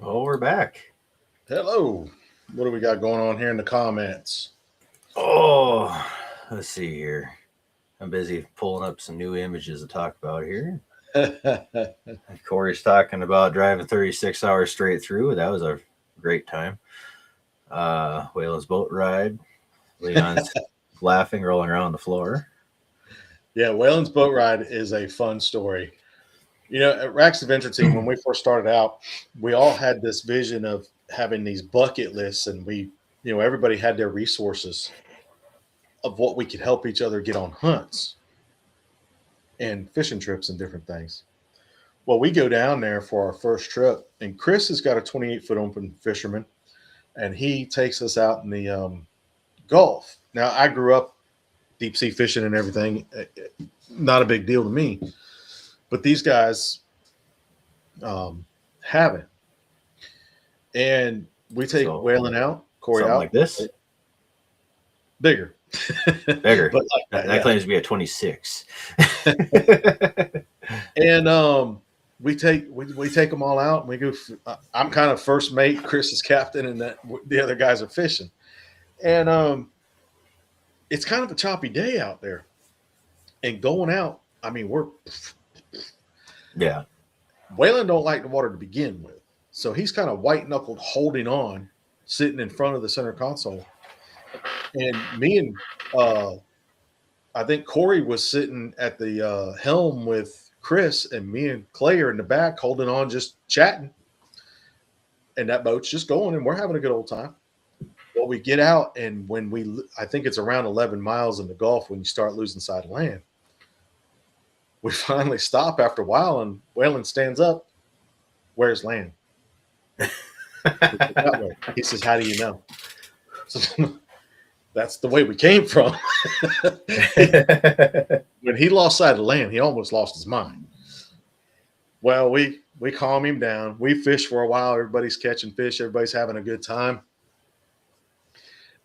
Oh, we're back. Hello. What do we got going on here in the comments? Oh, let's see here. I'm busy pulling up some new images to talk about here. Corey's talking about driving 36 hours straight through. That was a great time. Waylon's boat ride. Leon's laughing, rolling around the floor. Yeah, Waylon's boat ride is a fun story. You know, at Rack's Adventure Team, when we first started out, we all had this vision of having these bucket lists, and everybody had their resources of what we could help each other get on hunts and fishing trips and different things. Well, we go down there for our first trip, and Chris has got a 28-foot open fisherman, and he takes us out in the Gulf. Now, I grew up deep sea fishing and everything. Not a big deal to me. But these guys haven't. And we take Waylon out, Corey out. Like this? Bigger. Bigger. But like that claims to be a 26. And we take them all out, and we go. I'm kind of first mate. Chris is captain, and the other guys are fishing. And it's kind of a choppy day out there. And going out, I mean, Yeah. Waylon don't like the water to begin with. So he's kind of white-knuckled holding on, sitting in front of the center console. And me and I think Corey was sitting at the helm with Chris, and me and Clay are in the back holding on, just chatting. And that boat's just going, and we're having a good old time. Well, we get out, and I think it's around 11 miles in the Gulf when you start losing sight of land. We finally stop after a while, and Waylon stands up. Where's land? He says, "How do you know?" So, that's the way we came from. When he lost sight of land, he almost lost his mind. Well, we calm him down. We fish for a while. Everybody's catching fish. Everybody's having a good time.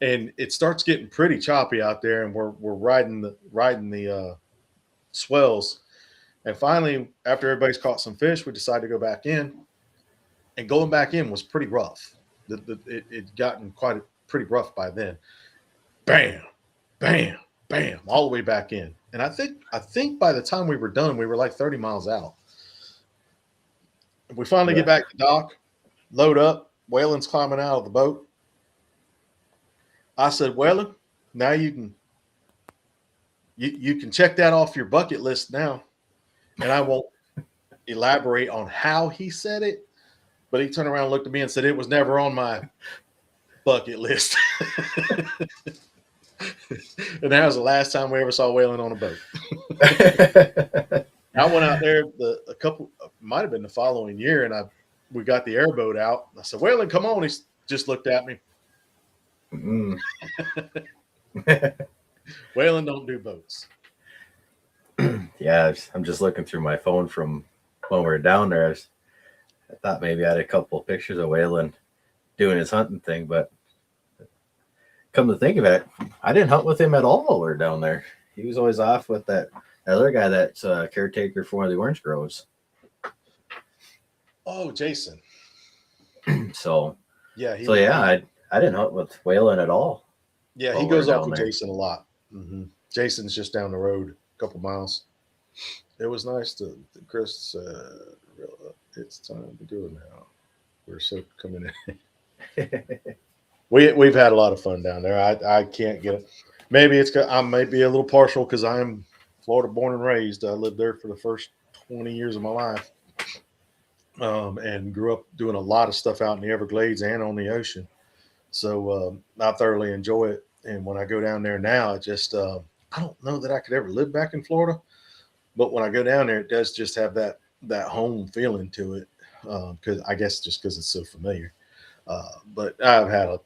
And it starts getting pretty choppy out there, and we're riding the swells. And finally, after everybody's caught some fish, we decided to go back in. And going back in was pretty rough. It gotten pretty rough by then. Bam, bam, bam, all the way back in. And I think by the time we were done, we were like 30 miles out. We finally get back to dock, load up. Waylon's climbing out of the boat. I said, "Waylon, now you can check that off your bucket list now." And I won't elaborate on how he said it, but he turned around and looked at me and said, "It was never on my bucket list." And that was the last time we ever saw Waylon on a boat. I went out there might have been the following year, and we got the airboat out. I said, "Waylon, come on." He just looked at me. Waylon don't do boats. Yeah, I'm just looking through my phone from when we were down there. I thought maybe I had a couple of pictures of Waylon doing his hunting thing, but come to think of it, I didn't hunt with him at all while we were down there. He was always off with that other guy that's caretaker for one of the orange groves. Oh, Jason. So yeah, I didn't hunt with Waylon at all. Yeah, he goes off with Jason a lot. Mm-hmm. Jason's just down the road a couple miles. It was nice to Chris said, "It's time to do it now. We're so coming in." We've had a lot of fun down there. I can't get it. Maybe I may be a little partial because I'm Florida born and raised. I lived there for the first 20 years of my life, and grew up doing a lot of stuff out in the Everglades and on the ocean. So I thoroughly enjoy it. And when I go down there now, it just I don't know that I could ever live back in Florida, but when I go down there, it does just have that home feeling to it. because I guess just because it's so familiar. But I've had a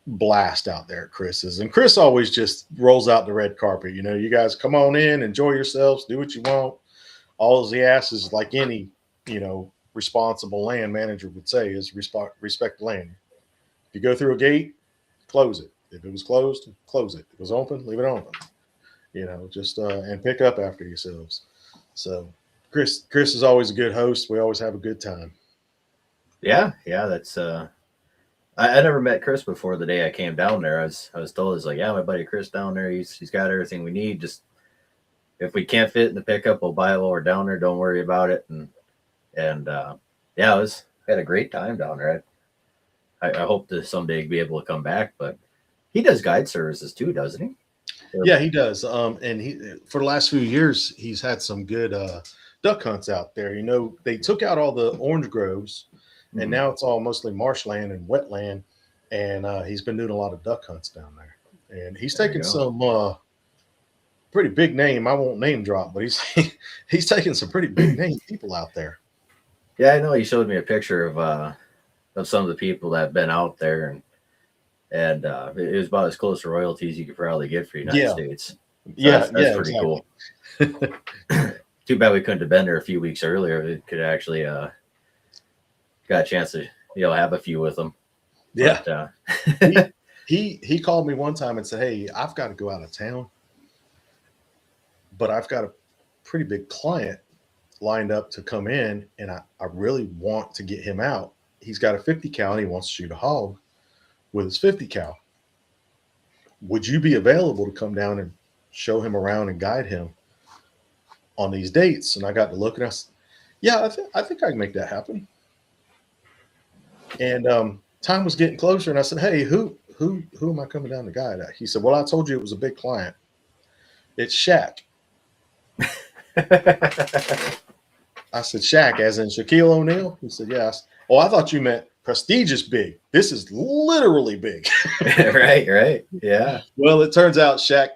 blast out there at Chris's, and Chris always just rolls out the red carpet. You guys come on in, enjoy yourselves, do what you want. All he asks is, like any responsible land manager would say, is respect the land. If you go through a gate, close it. If it was closed, close it. If it was open, leave it open. Just and pick up after yourselves. So Chris is always a good host. We always have a good time. Yeah, that's I never met Chris before the day I came down there. I was told, it's like, yeah, my buddy Chris down there, he's got everything we need. Just if we can't fit in the pickup, we'll buy it while we're down there. Don't worry about it. And yeah, I had a great time down there. I hope to someday be able to come back, but he does guide services too, doesn't he? Yeah, he does. And he, for the last few years, he's had some good duck hunts out there. They took out all the orange groves, and now it's all mostly marshland and wetland. And he's been doing a lot of duck hunts down there. And he's taken some pretty big name. I won't name drop, but he's taking some pretty big name people out there. Yeah, I know. He showed me a picture of some of the people that have been out there, and it was about as close to royalty as you could probably get for the United States. So that's pretty cool. Too bad we couldn't have been there a few weeks earlier. We could actually got a chance to have a few with them. Yeah. But, he called me one time and said, "Hey, I've got to go out of town, but I've got a pretty big client lined up to come in, and I really want to get him out. He's got a 50 cal and he wants to shoot a hog with his 50 cal. Would you be available to come down and show him around and guide him on these dates?" And I got to look, and I said, "Yeah, I think I can make that happen." And time was getting closer, and I said, "Hey, who am I coming down to guide at?" He said, "Well, I told you it was a big client. It's Shaq." I said, "Shaq, as in Shaquille O'Neal?" He said, "Yes." "Oh, I thought you meant prestigious big. This is literally big." Right. Yeah. Well, it turns out Shaq,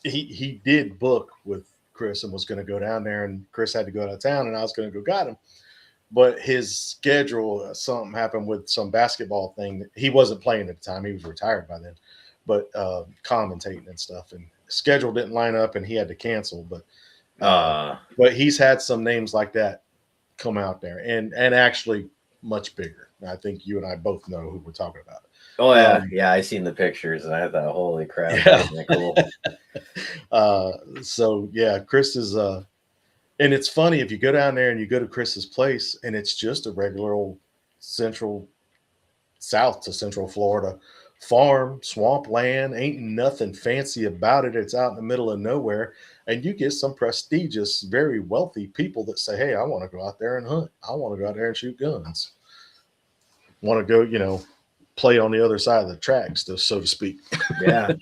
he did book with Chris and was going to go down there, and Chris had to go out of town, and I was going to go guide him. But his schedule, something happened with some basketball thing. He wasn't playing at the time. He was retired by then, but commentating and stuff. And schedule didn't line up, and he had to cancel. But he's had some names like that come out there, and actually much bigger. I think you and I both know who we're talking about. Oh yeah, I seen the pictures, and I thought, holy crap, isn't that cool? So yeah, Chris is and it's funny, if you go down there and you go to Chris's place, and it's just a regular old south to central Florida farm, swamp land, ain't nothing fancy about it. It's out in the middle of nowhere, and you get some prestigious, very wealthy people that say, "Hey, I want to go out there and hunt. I want to go out there and shoot guns. Want to go, play on the other side of the tracks, so to speak." Yeah.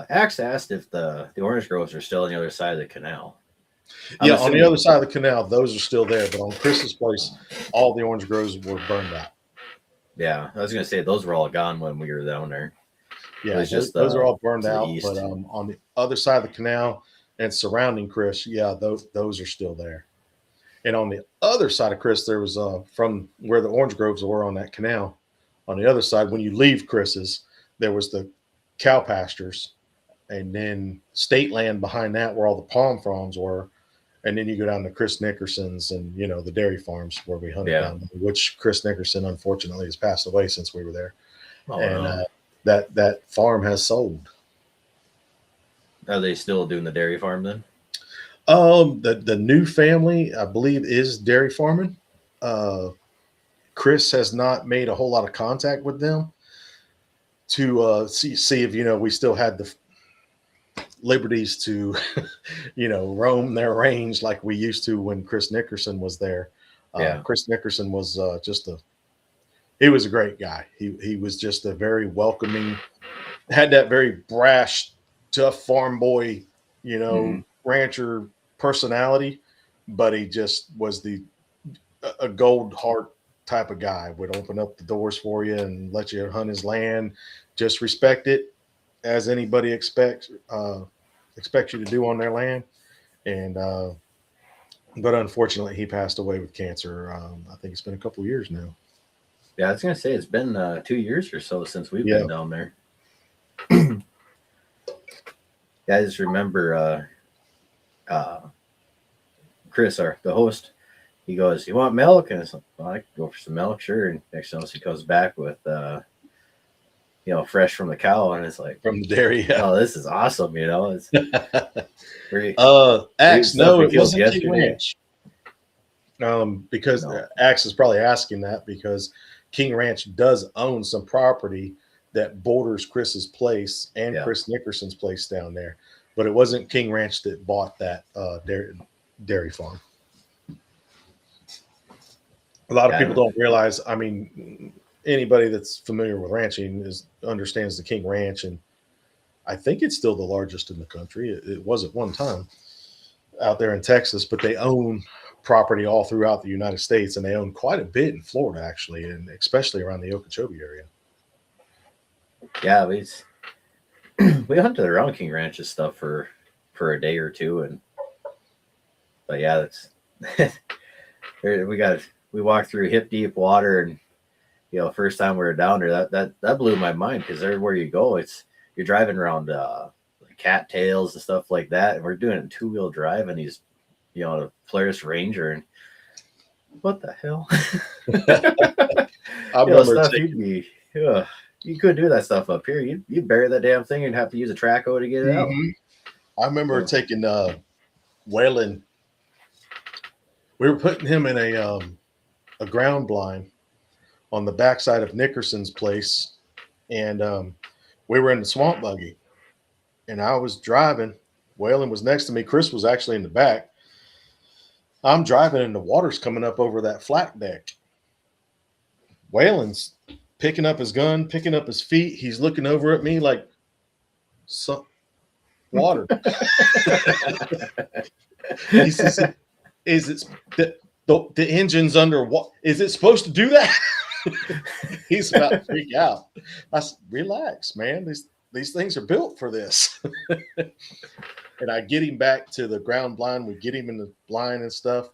Axe asked if the orange groves are still on the other side of the canal. Yeah, on the other side of the canal, those are still there, but on Chris's place, all the orange groves were burned out. Yeah, I was going to say those were all gone when we were down there. Yeah, those are all burned out. But on the other side of the canal and surrounding Chris, yeah, those are still there. And on the other side of Chris, there was from where the orange groves were on that canal. On the other side, when you leave Chris's, there was the cow pastures, and then state land behind that where all the palm farms were. And then you go down to Chris Nickerson's and, the dairy farms where we hunted down there, which Chris Nickerson, unfortunately, has passed away since we were there. That farm has sold. Are they still doing the dairy farm then? The new family, I believe, is dairy farming. Chris has not made a whole lot of contact with them to see if, we still had the liberties to, roam their range like we used to when Chris Nickerson was there. Chris Nickerson was he was a great guy. He was just a very welcoming, had that very brash, tough farm boy, rancher personality, but he just was a gold heart type of guy. Would open up the doors for you and let you hunt his land. Just respect it as anybody expects you to do on their land. And But unfortunately, he passed away with cancer. I think it's been a couple years now. Yeah, I was gonna say it's been 2 years or so since we've Yeah. been down there. Yeah, I just remember Chris, the host, he goes, "You want milk?" And it's like, well, I can go for some milk, sure. And next thing else, he comes back with fresh from the cow, and it's like From the dairy. Yeah. oh, this is awesome, It's Axe, no, it wasn't King yesterday. Ranch. Because No. Axe is probably asking that because King Ranch does own some property that borders Chris's place and Yeah. Chris Nickerson's place down there, but it wasn't King Ranch that bought that dairy farm. A lot of people don't realize. I mean, anybody that's familiar with ranching understands the King Ranch, and I think it's still the largest in the country. It was at one time out there in Texas, but they own property all throughout the United States, and they own quite a bit in Florida, actually, and especially around the Okeechobee area. Yeah, we hunted around King Ranch's stuff for a day or two, but yeah, that's we walked through hip deep water, and first time we were down there, that blew my mind because everywhere you go, you're driving around cattails and stuff like that, and we're doing it in 2-wheel drive, and he's a Polaris Ranger, and what the hell? I remember stuff you couldn't do that stuff up here. You'd bury that damn thing and have to use a traco to get it out. I remember taking Waylon. We were putting him in a ground blind on the backside of Nickerson's place, and we were in the swamp buggy, and I was driving. Waylon was next to me. Chris was actually in the back. I'm driving, and the water's coming up over that flat deck. Waylon's picking up his gun, picking up his feet. He's looking over at me like, water. He says, "Is it the engine's under what? Is it supposed to do that?" He's about to freak out. I said, "Relax, man. These things are built for this." And I get him back to the ground blind. We get him in the blind and stuff,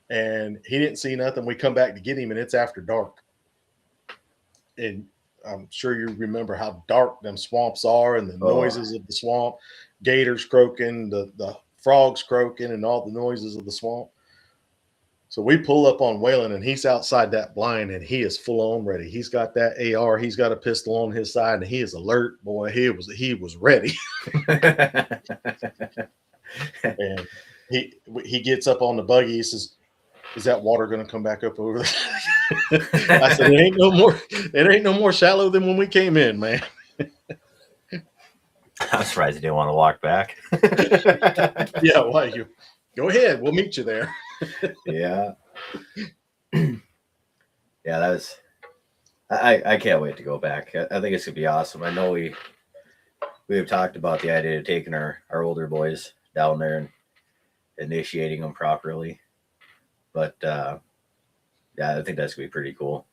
and he didn't see nothing. We come back to get him, and it's after dark. And I'm sure you remember how dark them swamps are, and the noises of the swamp, gators croaking, the frogs croaking, and all the noises of the swamp. So we pull up on Waylon, and he's outside that blind, and he is full on ready. He's got that AR, he's got a pistol on his side, and he is alert, boy. He was ready. And he gets up on the buggy. He says, "Is that water going to come back up over there?" I said, "It ain't no more shallow than when we came in, man." I'm surprised you didn't want to walk back. Yeah, why you go ahead? We'll meet you there. Yeah. Yeah, that was. I can't wait to go back. I think it's gonna be awesome. I know we've talked about the idea of taking our older boys down there and initiating them properly, but yeah, I think that's gonna be pretty cool.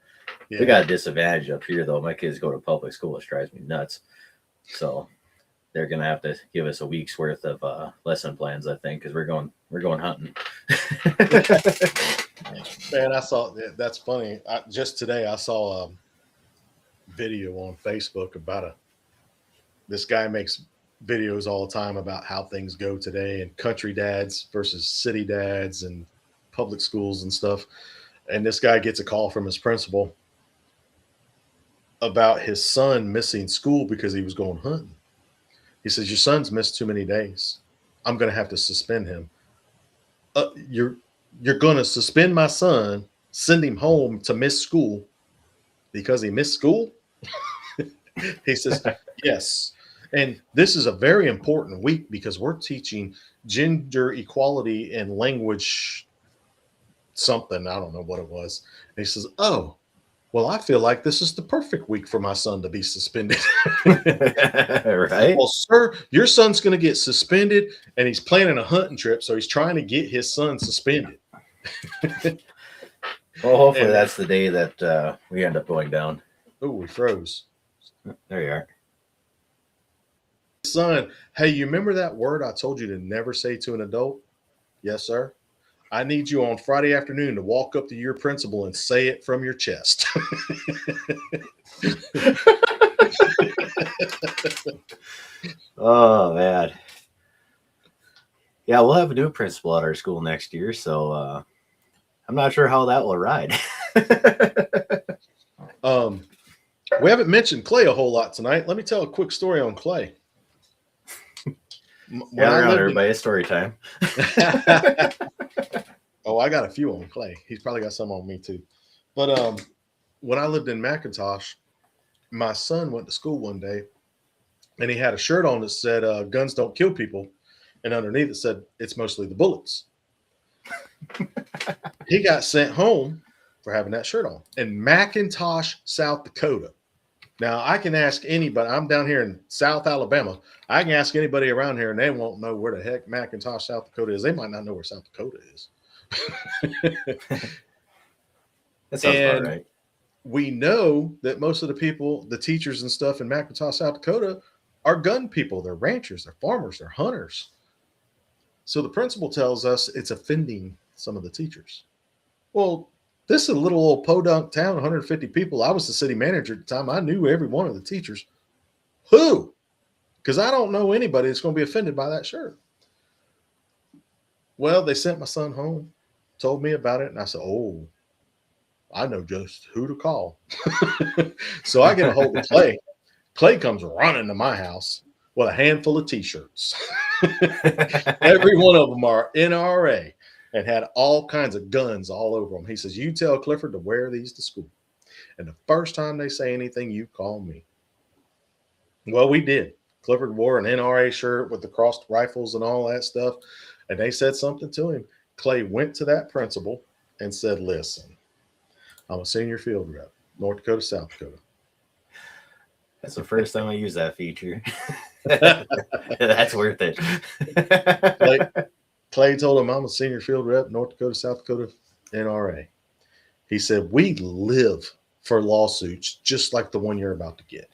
Yeah. We got a disadvantage up here though. My kids go to public school, which drives me nuts. So they're gonna have to give us a week's worth of lesson plans, I think, because we're going hunting. Man, I saw that's funny. Just today I saw a video on Facebook about this guy makes videos all the time about how things go today and country dads versus city dads and public schools and stuff. And this guy gets a call from his principal about his son missing school because he was going hunting. He says, "Your son's missed too many days. I'm going to have to suspend him." You're going to suspend my son, send him home to miss school because he missed school? He says, "Yes. And this is a very important week because we're teaching gender equality and language something." I don't know what it was. And he says, "Oh, well, I feel like this is the perfect week for my son to be suspended." Right? "Well, sir, your son's going to get suspended, and he's planning a hunting trip, so he's trying to get his son suspended." Well, hopefully that's the day that we end up going down. Oh, we froze. There you are. "Son, hey, you remember that word I told you to never say to an adult?" "Yes, sir." I need you on Friday afternoon to walk up to your principal and say it from your chest. Oh, man. Yeah, we'll have a new principal at our school next year, so I'm not sure how that will ride. We haven't mentioned Clay a whole lot tonight. Let me tell a quick story on Clay. Everybody, story time. Oh, I got a few on Clay. He's probably got some on me too. But when I lived in McIntosh, my son went to school one day, and he had a shirt on that said, "Guns don't kill people," and underneath it said, "It's mostly the bullets." He got sent home for having that shirt on in McIntosh, South Dakota. Now, I can ask anybody. I'm down here in South Alabama. I can ask anybody around here, and they won't know where the heck McIntosh, South Dakota is. They might not know where South Dakota is. That sounds about right. We know that most of the people, the teachers and stuff in McIntosh, South Dakota, are gun people. They're ranchers, they're farmers, they're hunters. So the principal tells us it's offending some of the teachers. Well, this is a little old podunk town, 150 people. I was the city manager at the time. I knew every one of the teachers. Who? Because I don't know anybody that's going to be offended by that shirt. Well, they sent my son home, told me about it, and I said, oh, I know just who to call. So I get a hold of Clay. Clay comes running to my house with a handful of T-shirts. Every one of them are NRA and had all kinds of guns all over them. He says, you tell Clifford to wear these to school. And the first time they say anything, you call me. Well, we did. Clifford wore an NRA shirt with the crossed rifles and all that stuff. And they said something to him. Clay went to that principal and said, listen, I'm a senior field rep, North Dakota, South Dakota. That's the first time I use that feature. That's worth it. Clay told him, I'm a senior field rep, North Dakota, South Dakota, NRA. He said, we live for lawsuits just like the one you're about to get.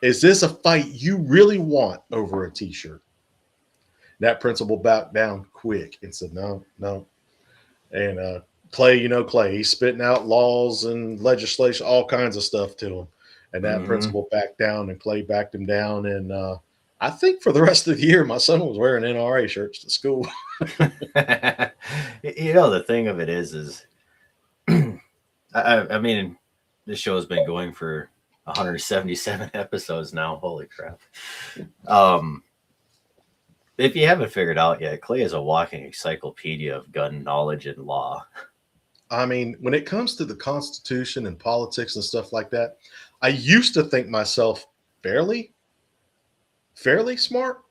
Is this a fight you really want over a T-shirt? That principal backed down quick and said, no. And Clay, Clay, he's spitting out laws and legislation, all kinds of stuff to him. And that principal backed down, and Clay backed him down. And I think for the rest of the year, my son was wearing NRA shirts to school. The thing of it is I mean, this show has been going for 177 episodes now. Holy crap. If you haven't figured out yet, Clay is a walking encyclopedia of gun knowledge and law. I mean, when it comes to the Constitution and politics and stuff like that, I used to think myself fairly smart.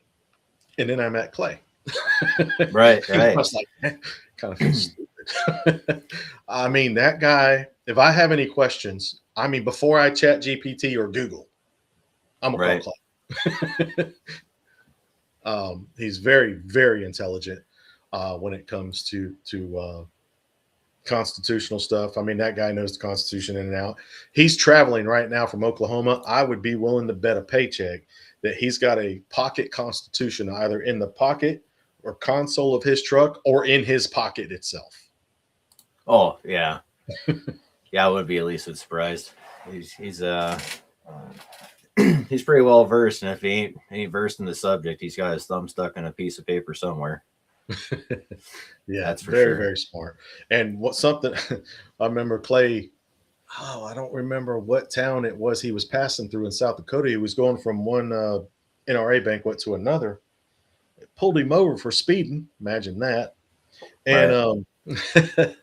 And then I met Clay. Right. I was like, kind of feel stupid. I mean, that guy, if I have any questions, I mean, before I chat GPT or Google, I'm going to call Clay. He's very, very intelligent when it comes to constitutional stuff. I mean, that guy knows the Constitution in and out. He's traveling right now from Oklahoma. I would be willing to bet a paycheck that he's got a pocket Constitution either in the pocket or console of his truck or in his pocket itself. Oh, yeah. Yeah, I would be at least surprised. He's he's pretty well versed, and if he ain't versed in the subject, he's got his thumb stuck in a piece of paper somewhere. Yeah, that's for very, sure. Very smart. And something I remember Clay, I don't remember what town it was he was passing through in South Dakota. He was going from one NRA banquet to another. It pulled him over for speeding. Imagine that. And right.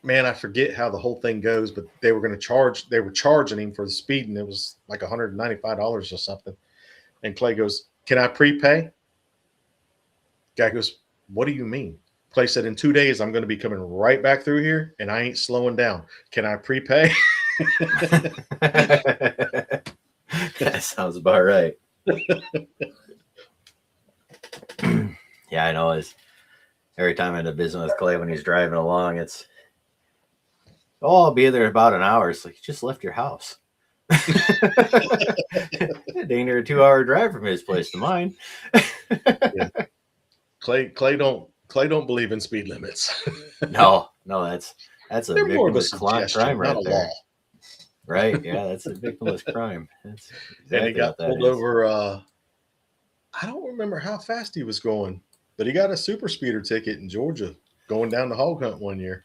And I forget how the whole thing goes, but they were charging him for the speeding. It was like $195 or something. And Clay goes, can I prepay? Guy goes, what do you mean? Clay said, in 2 days, I'm going to be coming right back through here and I ain't slowing down. Can I prepay? That sounds about right. Yeah, I know. Every time I'm in business with Clay when he's driving along, I'll be there in about an hour. It's like, you just left your house. Dang near a 2-hour drive from his place to mine. Yeah. Clay don't believe in speed limits. No, that's a They're more of a victimless suggestion, crime right not a there. law. Right? Yeah, that's a victimless crime. That's exactly And he got what that pulled is. over. I don't remember how fast he was going, but he got a super speeder ticket in Georgia going down the hog hunt one year,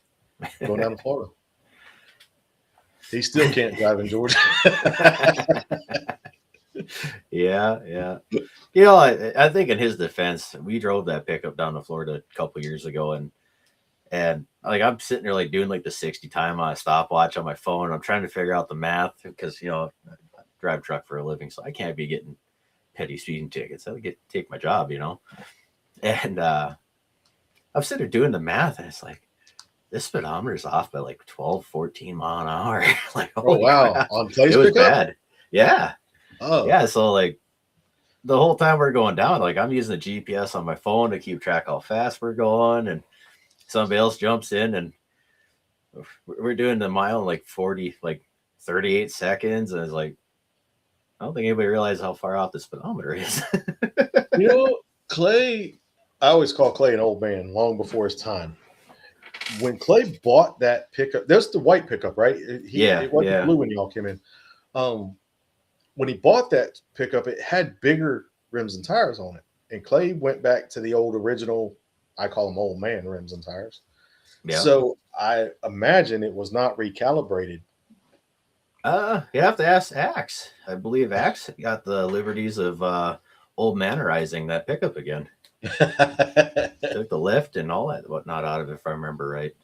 going down to Florida. He still can't drive in Georgia. Yeah. You know, I think in his defense, we drove that pickup down to Florida a couple years ago, and like I'm sitting there like doing like the 60 time on a stopwatch on my phone. I'm trying to figure out the math because you know I drive truck for a living, so I can't be getting petty speeding tickets. I take my job, you know. And I'm sitting there doing the math, and it's like this speedometer is off by like 12, 14 mile an hour. Like, oh wow, crap. on Clay's it was pickup? bad. Yeah. Oh yeah. So like the whole time we're going down, like I'm using the GPS on my phone to keep track how fast we're going, and somebody else jumps in, and we're doing the mile in like 38 seconds, and it's like I don't think anybody realizes how far off the speedometer is. You know, Clay, I always call Clay an old man long before his time. When Clay bought that pickup, there's the white pickup, right? It wasn't blue when y'all came in. When he bought that pickup, it had bigger rims and tires on it. And Clay went back to the old original, I call them old man rims and tires. Yeah. So I imagine it was not recalibrated. You have to ask Axe. I believe Axe got the liberties of old mannerizing that pickup again. Took the lift and all that whatnot out of it, if I remember right.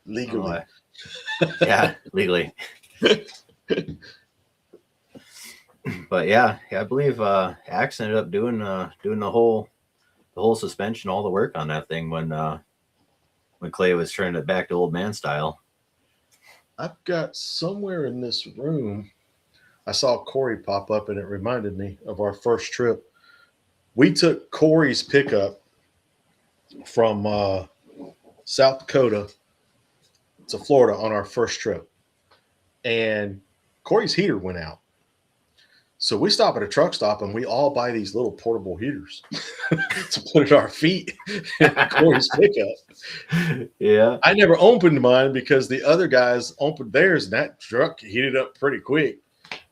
Legally. Yeah, legally. But yeah, I believe Axe ended up doing the whole suspension, all the work on that thing when Clay was turning it back to old man style. I've got somewhere in this room, I saw Corey pop up, and it reminded me of our first trip. We took Corey's pickup from South Dakota to Florida on our first trip, and Corey's heater went out. So we stop at a truck stop, and we all buy these little portable heaters to put at our feet in Corey's pickup. Yeah. I never opened mine because the other guys opened theirs, and that truck heated up pretty quick.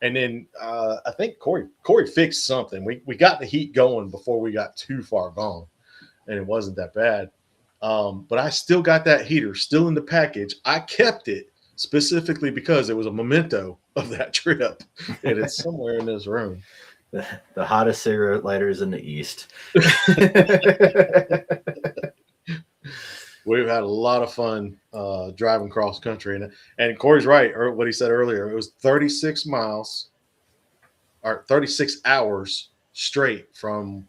And then I think Corey fixed something. We got the heat going before we got too far gone, and it wasn't that bad. But I still got that heater still in the package. I kept it specifically because it was a memento of that trip, and it's somewhere in this room. The hottest cigarette lighters in the East. We've had a lot of fun driving cross country, and Corey's right, or what he said earlier. It was 36 miles or 36 hours straight from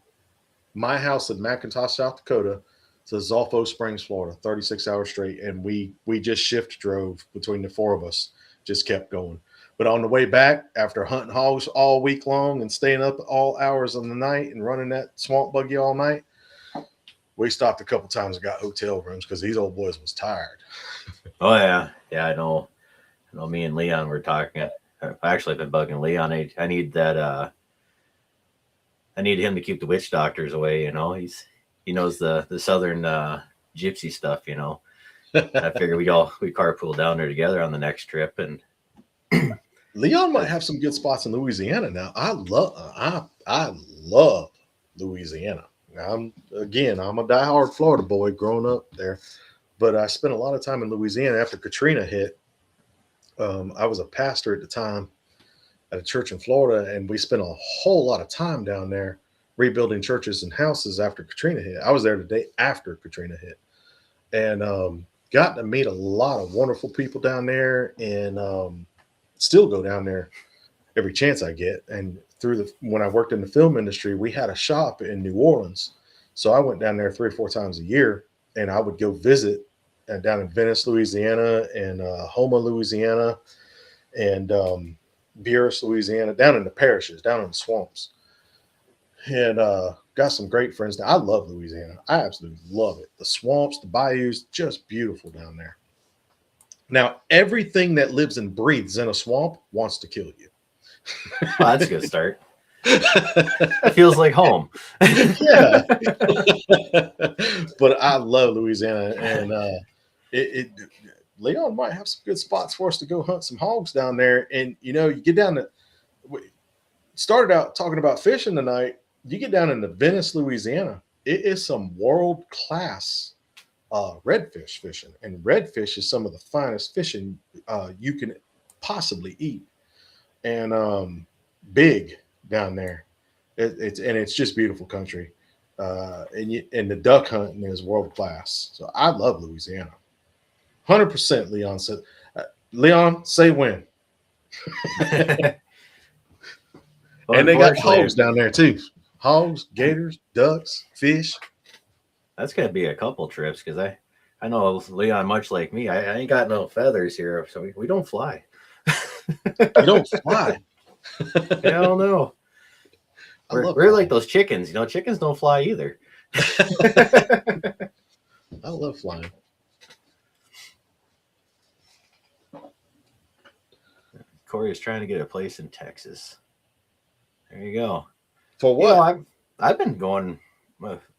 my house in McIntosh, South Dakota, to Zolfo Springs, Florida. 36 hours straight, and we just shift drove between the four of us, just kept going. But on the way back, after hunting hogs all week long and staying up all hours of the night and running that swamp buggy all night, we stopped a couple times and got hotel rooms because these old boys was tired. Oh yeah. I know me and Leon were talking. I've actually been bugging Leon. I need that I need him to keep the witch doctors away, you know. He knows the southern gypsy stuff, you know. I figure we carpool down there together on the next trip. And Leon might have some good spots in Louisiana now. I love Louisiana. I'm a diehard Florida boy growing up there, but I spent a lot of time in Louisiana after Katrina hit. I was a pastor at the time at a church in Florida, and we spent a whole lot of time down there rebuilding churches and houses after Katrina hit. I was there the day after Katrina hit, and got to meet a lot of wonderful people down there, and still go down there every chance I get. And when I worked in the film industry, we had a shop in New Orleans. So I went down there 3 or 4 times a year, and I would go visit down in Venice, Louisiana, and Houma, Louisiana, and Buras, Louisiana, down in the parishes, down in the swamps. And got some great friends there. I love Louisiana. I absolutely love it. The swamps, the bayous, just beautiful down there. Now, everything that lives and breathes in a swamp wants to kill you. Well, that's a good start. That feels like home. Yeah. But I love Louisiana, and Leon might have some good spots for us to go hunt some hogs down there. And you get down to, we started out talking about fishing tonight. You get down into Venice, Louisiana, it is some world class redfish fishing, and redfish is some of the finest fishing you can possibly eat, and big down there. It's just beautiful country, and the duck hunting is world class. So I love Louisiana. 100%. Leon said. Leon, say when. Well, and they got hogs down there too. Hogs, gators, ducks, fish. That's gonna be a couple trips, because I know Leon, much like me, I ain't got no feathers here, so we don't fly. You don't fly. Hell no. We're like those chickens. Chickens don't fly either. I love flying. Corey is trying to get a place in Texas. There you go. For what? I've been going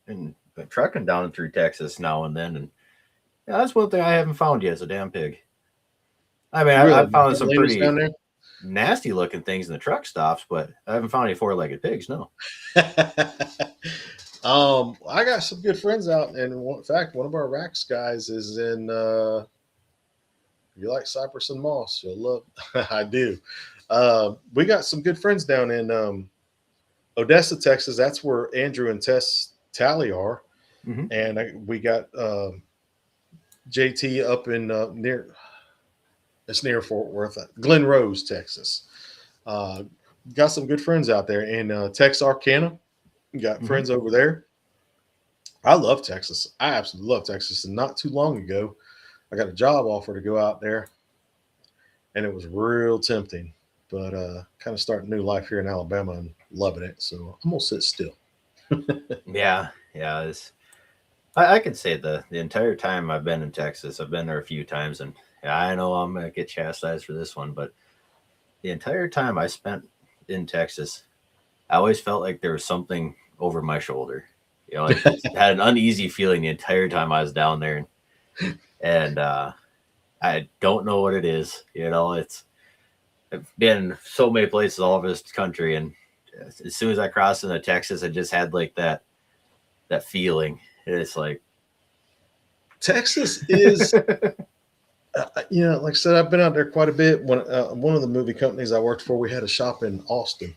and trucking down through Texas now and then, and that's one thing I haven't found yet is a damn pig. I mean, really? I've found some pretty nasty looking things in the truck stops, but I haven't found any 4-legged pigs. No. I got some good friends out, and in fact, one of our Racks guys is in. You like cypress and moss? You'll love. I do. We got some good friends down in Odessa, Texas. That's where Andrew and Tess Tally are, and we got JT up in near Fort Worth, Glen Rose, Texas. Got some good friends out there in Texarkana. Got friends over there. I love Texas. I absolutely love Texas. And not too long ago, I got a job offer to go out there, and it was real tempting. But kind of starting a new life here in Alabama and loving it. So I'm gonna sit still. Yeah. I could say the entire time I've been in Texas, I've been there a few times, and I know I'm gonna get chastised for this one, but the entire time I spent in Texas, I always felt like there was something over my shoulder. I had an uneasy feeling the entire time I was down there, and I don't know what it is. I've been so many places all over this country, and as soon as I crossed into Texas, I just had like that feeling. It's like Texas is, like I said, I've been out there quite a bit. When one of the movie companies I worked for, we had a shop in Austin,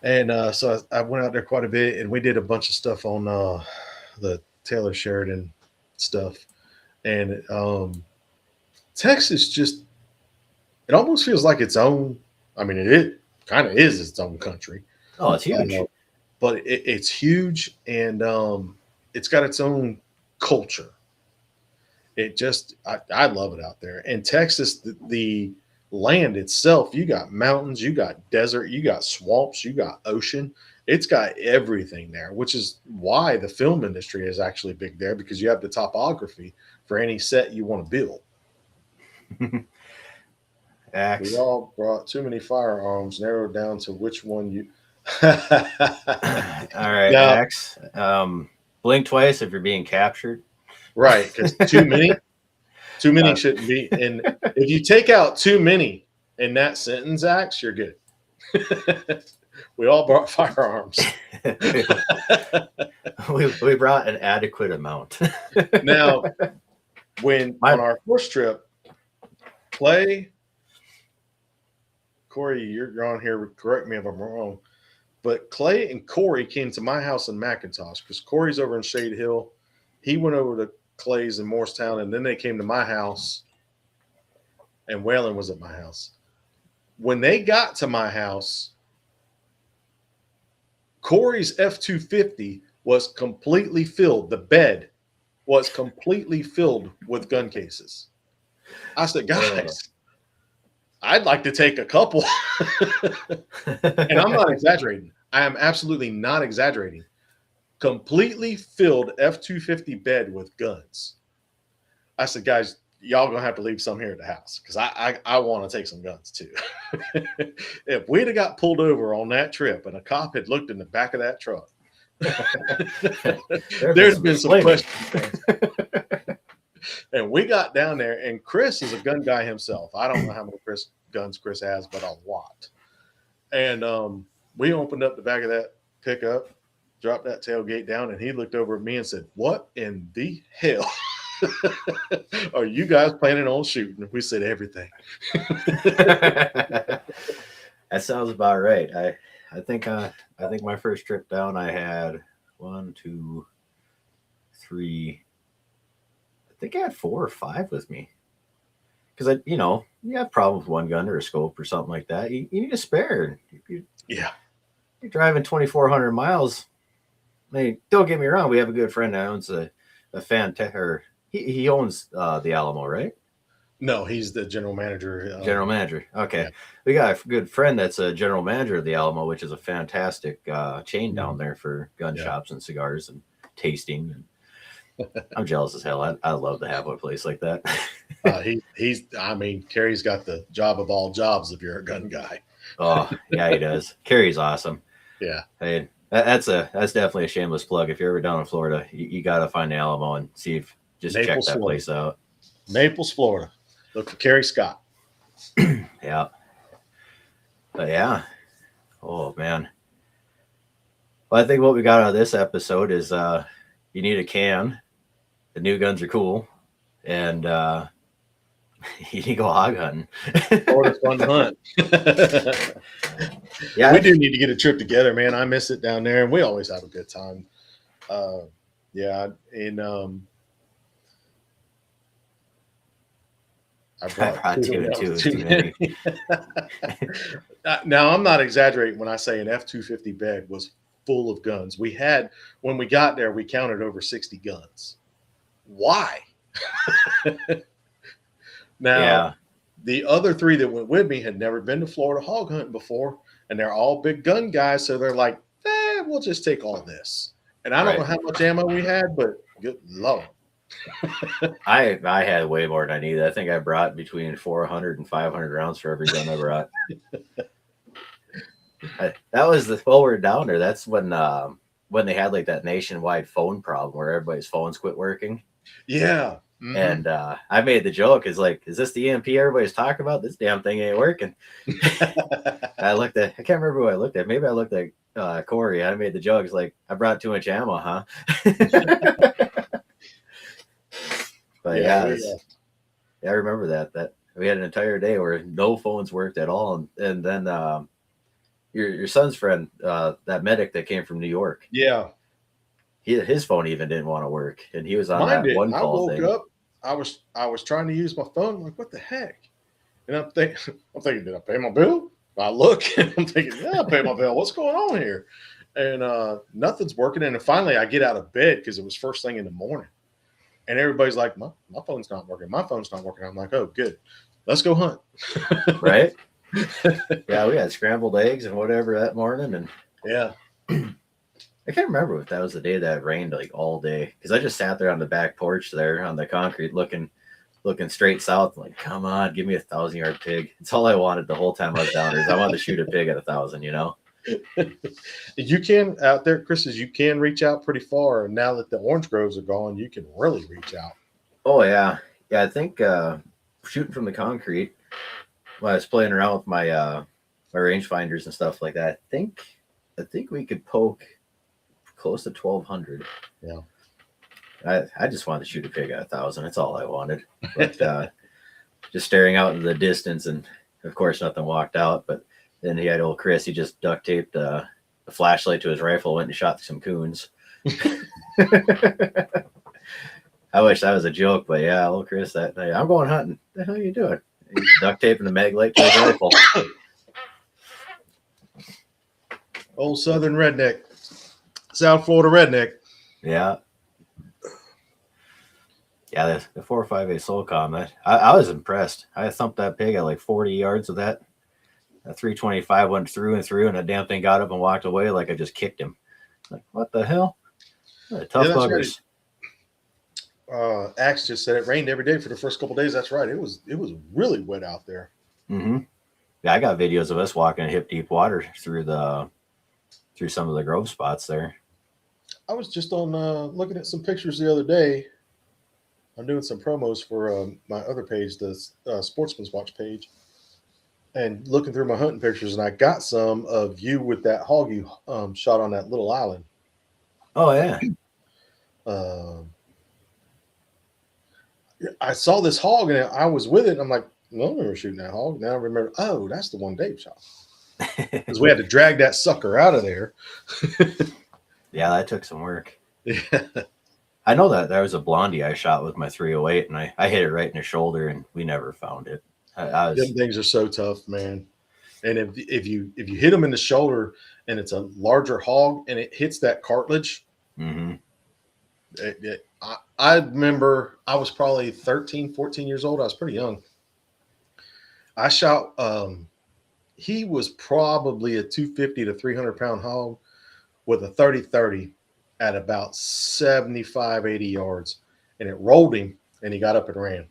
and so I went out there quite a bit, and we did a bunch of stuff on the Taylor Sheridan stuff, and Texas just, it almost feels like its own. I mean, it kind of is its own country. Oh, it's huge. But it's huge, and it's got its own culture. It just, I love it out there. And Texas, the land itself, you got mountains, you got desert, you got swamps, you got ocean. It's got everything there, which is why the film industry is actually big there, because you have the topography for any set you want to build. We all brought too many firearms, narrowed down to which one you. All right, now, Axe. Blink twice if you're being captured. Right, because too many shouldn't be. And if you take out too many in that sentence, Axe, you're good. We all brought firearms. we brought an adequate amount. Now, on our first trip, Corey, you're on here. Correct me if I'm wrong. But Clay and Corey came to my house in McIntosh, because Corey's over in Shade Hill. He went over to Clay's in Morristown, and then they came to my house, and Waylon was at my house. When they got to my house, Corey's F-250 was completely filled. The bed was completely filled with gun cases. I said, guys, I'd like to take a couple. And I'm not exaggerating. I am absolutely not exaggerating. Completely filled F-250 bed with guns. I said, guys, y'all gonna have to leave some here at the house because I want to take some guns too. If we'd have got pulled over on that trip and a cop had looked in the back of that truck, there's been some questions. And we got down there, and Chris is a gun guy himself. I don't know how many guns Chris has, but a lot. And we opened up the back of that pickup, dropped that tailgate down, and he looked over at me and said, "What in the hell are you guys planning on shooting?" We said everything. That sounds about right. I think my first trip down, I had 1, 2, 3. I think I had 4 or 5 with me. Because you have problems with one gun or a scope or something like that. You need a spare. Yeah. You're driving 2,400 miles. I mean, don't get me wrong. We have a good friend that owns a he owns the Alamo, right? No, he's the general manager. General manager. Okay. Yeah. We got a good friend that's a general manager of the Alamo, which is a fantastic chain down there for gun shops and cigars and tasting. And I'm jealous as hell. I love to have a place like that. Kerry's got the job of all jobs if you're a gun guy. Oh, yeah, he does. Kerry's awesome. Yeah. Hey, that's definitely a shameless plug. If you're ever down in Florida, you got to find the Alamo and see if check that Florida. place out. Naples, Florida. Look for Kerry Scott. Yeah. But yeah. Oh, man. Well, I think what we got out of this episode is you need a can. The new guns are cool. And you need to go hog hunting. Florida's fun to hunt. Yeah. We do need to get a trip together, man. I miss it down there, and we always have a good time. I brought too many. Now, I'm not exaggerating when I say an F-250 bed was full of guns. When we got there, we counted over 60 guns. Why? Now, the other 3 that went with me had never been to Florida hog hunting before, and they're all big gun guys, so they're like, we'll just take all this. And I don't know how much ammo we had, but good Lord. I had way more than I needed. I think I brought between 400 and 500 rounds for every gun I brought. That was while we were down there. That's when they had like that nationwide phone problem where everybody's phones quit working. Yeah. Mm-hmm. And I made the joke, is this the EMP everybody's talking about? This damn thing ain't working. I can't remember who I looked at. Maybe I looked at Corey. I made the joke. It's like, I brought too much ammo, huh? But I remember that we had an entire day where no phones worked at all. And then your son's friend, that medic that came from New York. Yeah. His phone even didn't want to work, and he was on one call thing. I woke up. I was trying to use my phone. I'm like, what the heck? And I'm thinking, did I pay my bill? I look, and I'm thinking, I paid my bill. What's going on here? And nothing's working. And then finally, I get out of bed because it was first thing in the morning, and everybody's like, my phone's not working. My phone's not working. I'm like, oh, good. Let's go hunt. Right? Yeah, we had scrambled eggs and whatever that morning, and yeah. I can't remember if that was the day that it rained like all day, because I just sat there on the back porch there on the concrete looking straight south, like, come on, give me a 1,000-yard pig. It's all I wanted the whole time I was down there. Is I wanted to shoot a pig at 1,000, You can out there, Chris, you can reach out pretty far. And now that the orange groves are gone, you can really reach out. Oh yeah. I think shooting from the concrete, when I was playing around with my my rangefinders and stuff like that, I think we could poke close to 1,200. Yeah. I just wanted to shoot a pig at 1,000. That's all I wanted. But just staring out into the distance, and of course nothing walked out. But then he had old Chris. He just duct taped a flashlight to his rifle, went and shot some coons. I wish that was a joke, but yeah, old Chris that night, I'm going hunting. What the hell are you doing? He's duct taping the mag light to his rifle. Old Southern redneck. South Florida redneck. Yeah. Yeah, the 4.58 Solcom, I was impressed. I thumped that pig at like 40 yards with that. That 325 went through and through, and that damn thing got up and walked away like I just kicked him. Like, what the hell? Tough buggers. Axe just said it rained every day for the first couple days. That's right. It was really wet out there. Mm-hmm. Yeah, I got videos of us walking hip deep water through some of the grove spots there. I was just on looking at some pictures the other day. I'm doing some promos for my other page, the Sportsman's Watch page, and looking through my hunting pictures, and I got some of you with that hog you shot on that little island. Oh yeah. I saw this hog and I was with it. And I'm like, no, I remember shooting that hog. Now I remember, oh, that's the one Dave shot. Because we had to drag that sucker out of there. Yeah, that took some work. Yeah. I know that there was a blondie I shot with my 308, and I hit it right in the shoulder, and we never found it. Them things are so tough, man. And if you hit them in the shoulder and it's a larger hog and it hits that cartilage, mm-hmm. I remember I was probably 13, 14 years old. I was pretty young. I shot, he was probably a 250 to 300 pound hog with a 30-30 at about 75, 80 yards. And it rolled him and he got up and ran.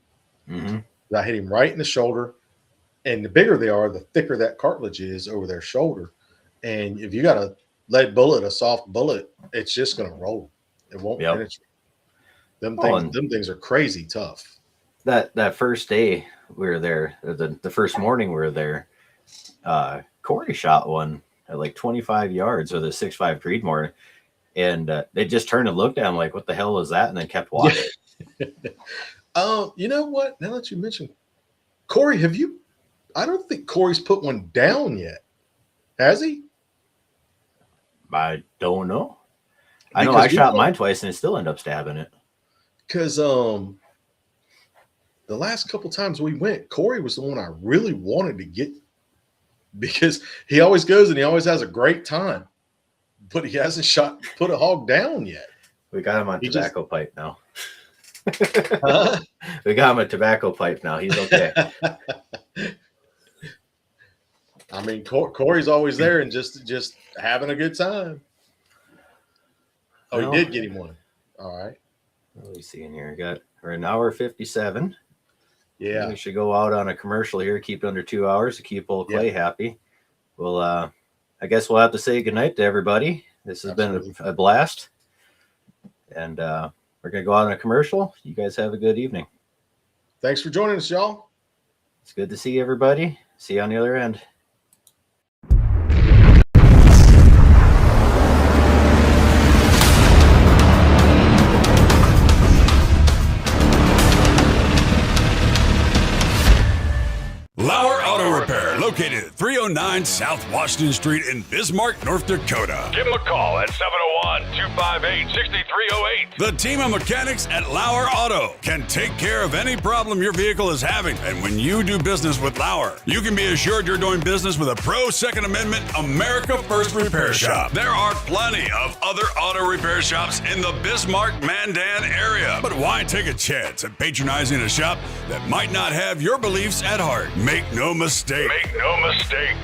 Mm-hmm. I hit him right in the shoulder. And the bigger they are, the thicker that cartilage is over their shoulder. And if you got a lead bullet, a soft bullet, it's just going to roll. It won't penetrate. Them things are crazy tough. That first day we were there, the first morning we were there, Corey shot one at like 25 yards with a 6.5 Creedmoor, and they just turned and looked at him like, what the hell was that? And then kept walking. You know what? Now that you mention Corey, I don't think Corey's put one down yet. Has he? I don't know. I know I shot mine twice and it still ended up stabbing it. Because the last couple times we went, Corey was the one I really wanted to get, because he always goes and he always has a great time, but he hasn't put a hog down yet. We got him on tobacco pipe now. Huh? We got him a tobacco pipe now. He's okay. I mean, Corey's always there and just having a good time. Oh, he did get him one. All right. What are we seeing here? We're an hour 57. Yeah. We should go out on a commercial here, keep it under 2 hours to keep old Clay happy. Well, I guess we'll have to say goodnight to everybody. This has been a blast. And we're going to go out on a commercial. You guys have a good evening. Thanks for joining us, y'all. It's good to see everybody. See you on the other end. LAUER Auto Repair, located at 309 South Washington Street in Bismarck, North Dakota. Give them a call at 701-258-6308. The team of mechanics at LAUER Auto can take care of any problem your vehicle is having. And when you do business with LAUER, you can be assured you're doing business with a pro Second Amendment America First repair shop. There are plenty of other auto repair shops in the Bismarck-Mandan area. But why take a chance at patronizing a shop that might not have your beliefs at heart? Make no mistake.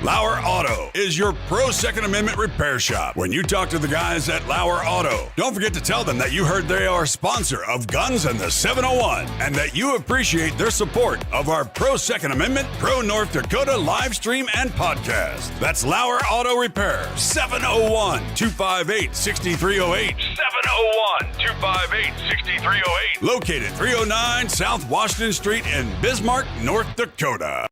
LAUER Auto is your pro Second Amendment repair shop. When you talk to the guys at LAUER Auto, don't forget to tell them that you heard they are a sponsor of Guns and the 701 and that you appreciate their support of our pro Second Amendment, pro North Dakota live stream and podcast. That's LAUER Auto Repair, 701-258-6308. 701-258-6308. Located 309 South Washington Street in Bismarck, North Dakota.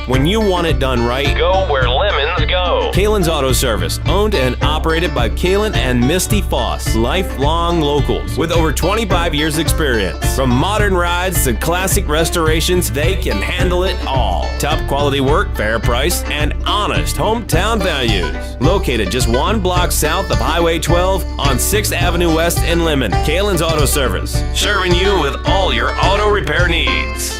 When you want it done right, Go where lemons go. Kalen's Auto Service, owned and operated by Kalen and Misty Foss, lifelong locals with over 25 years experience. From modern rides to classic restorations, they can handle it all. Top quality work, fair price, and honest hometown values. Located just 1 block south of Highway 12 on 6th Avenue West in Lemon, Kalen's Auto Service, serving you with all your auto repair needs.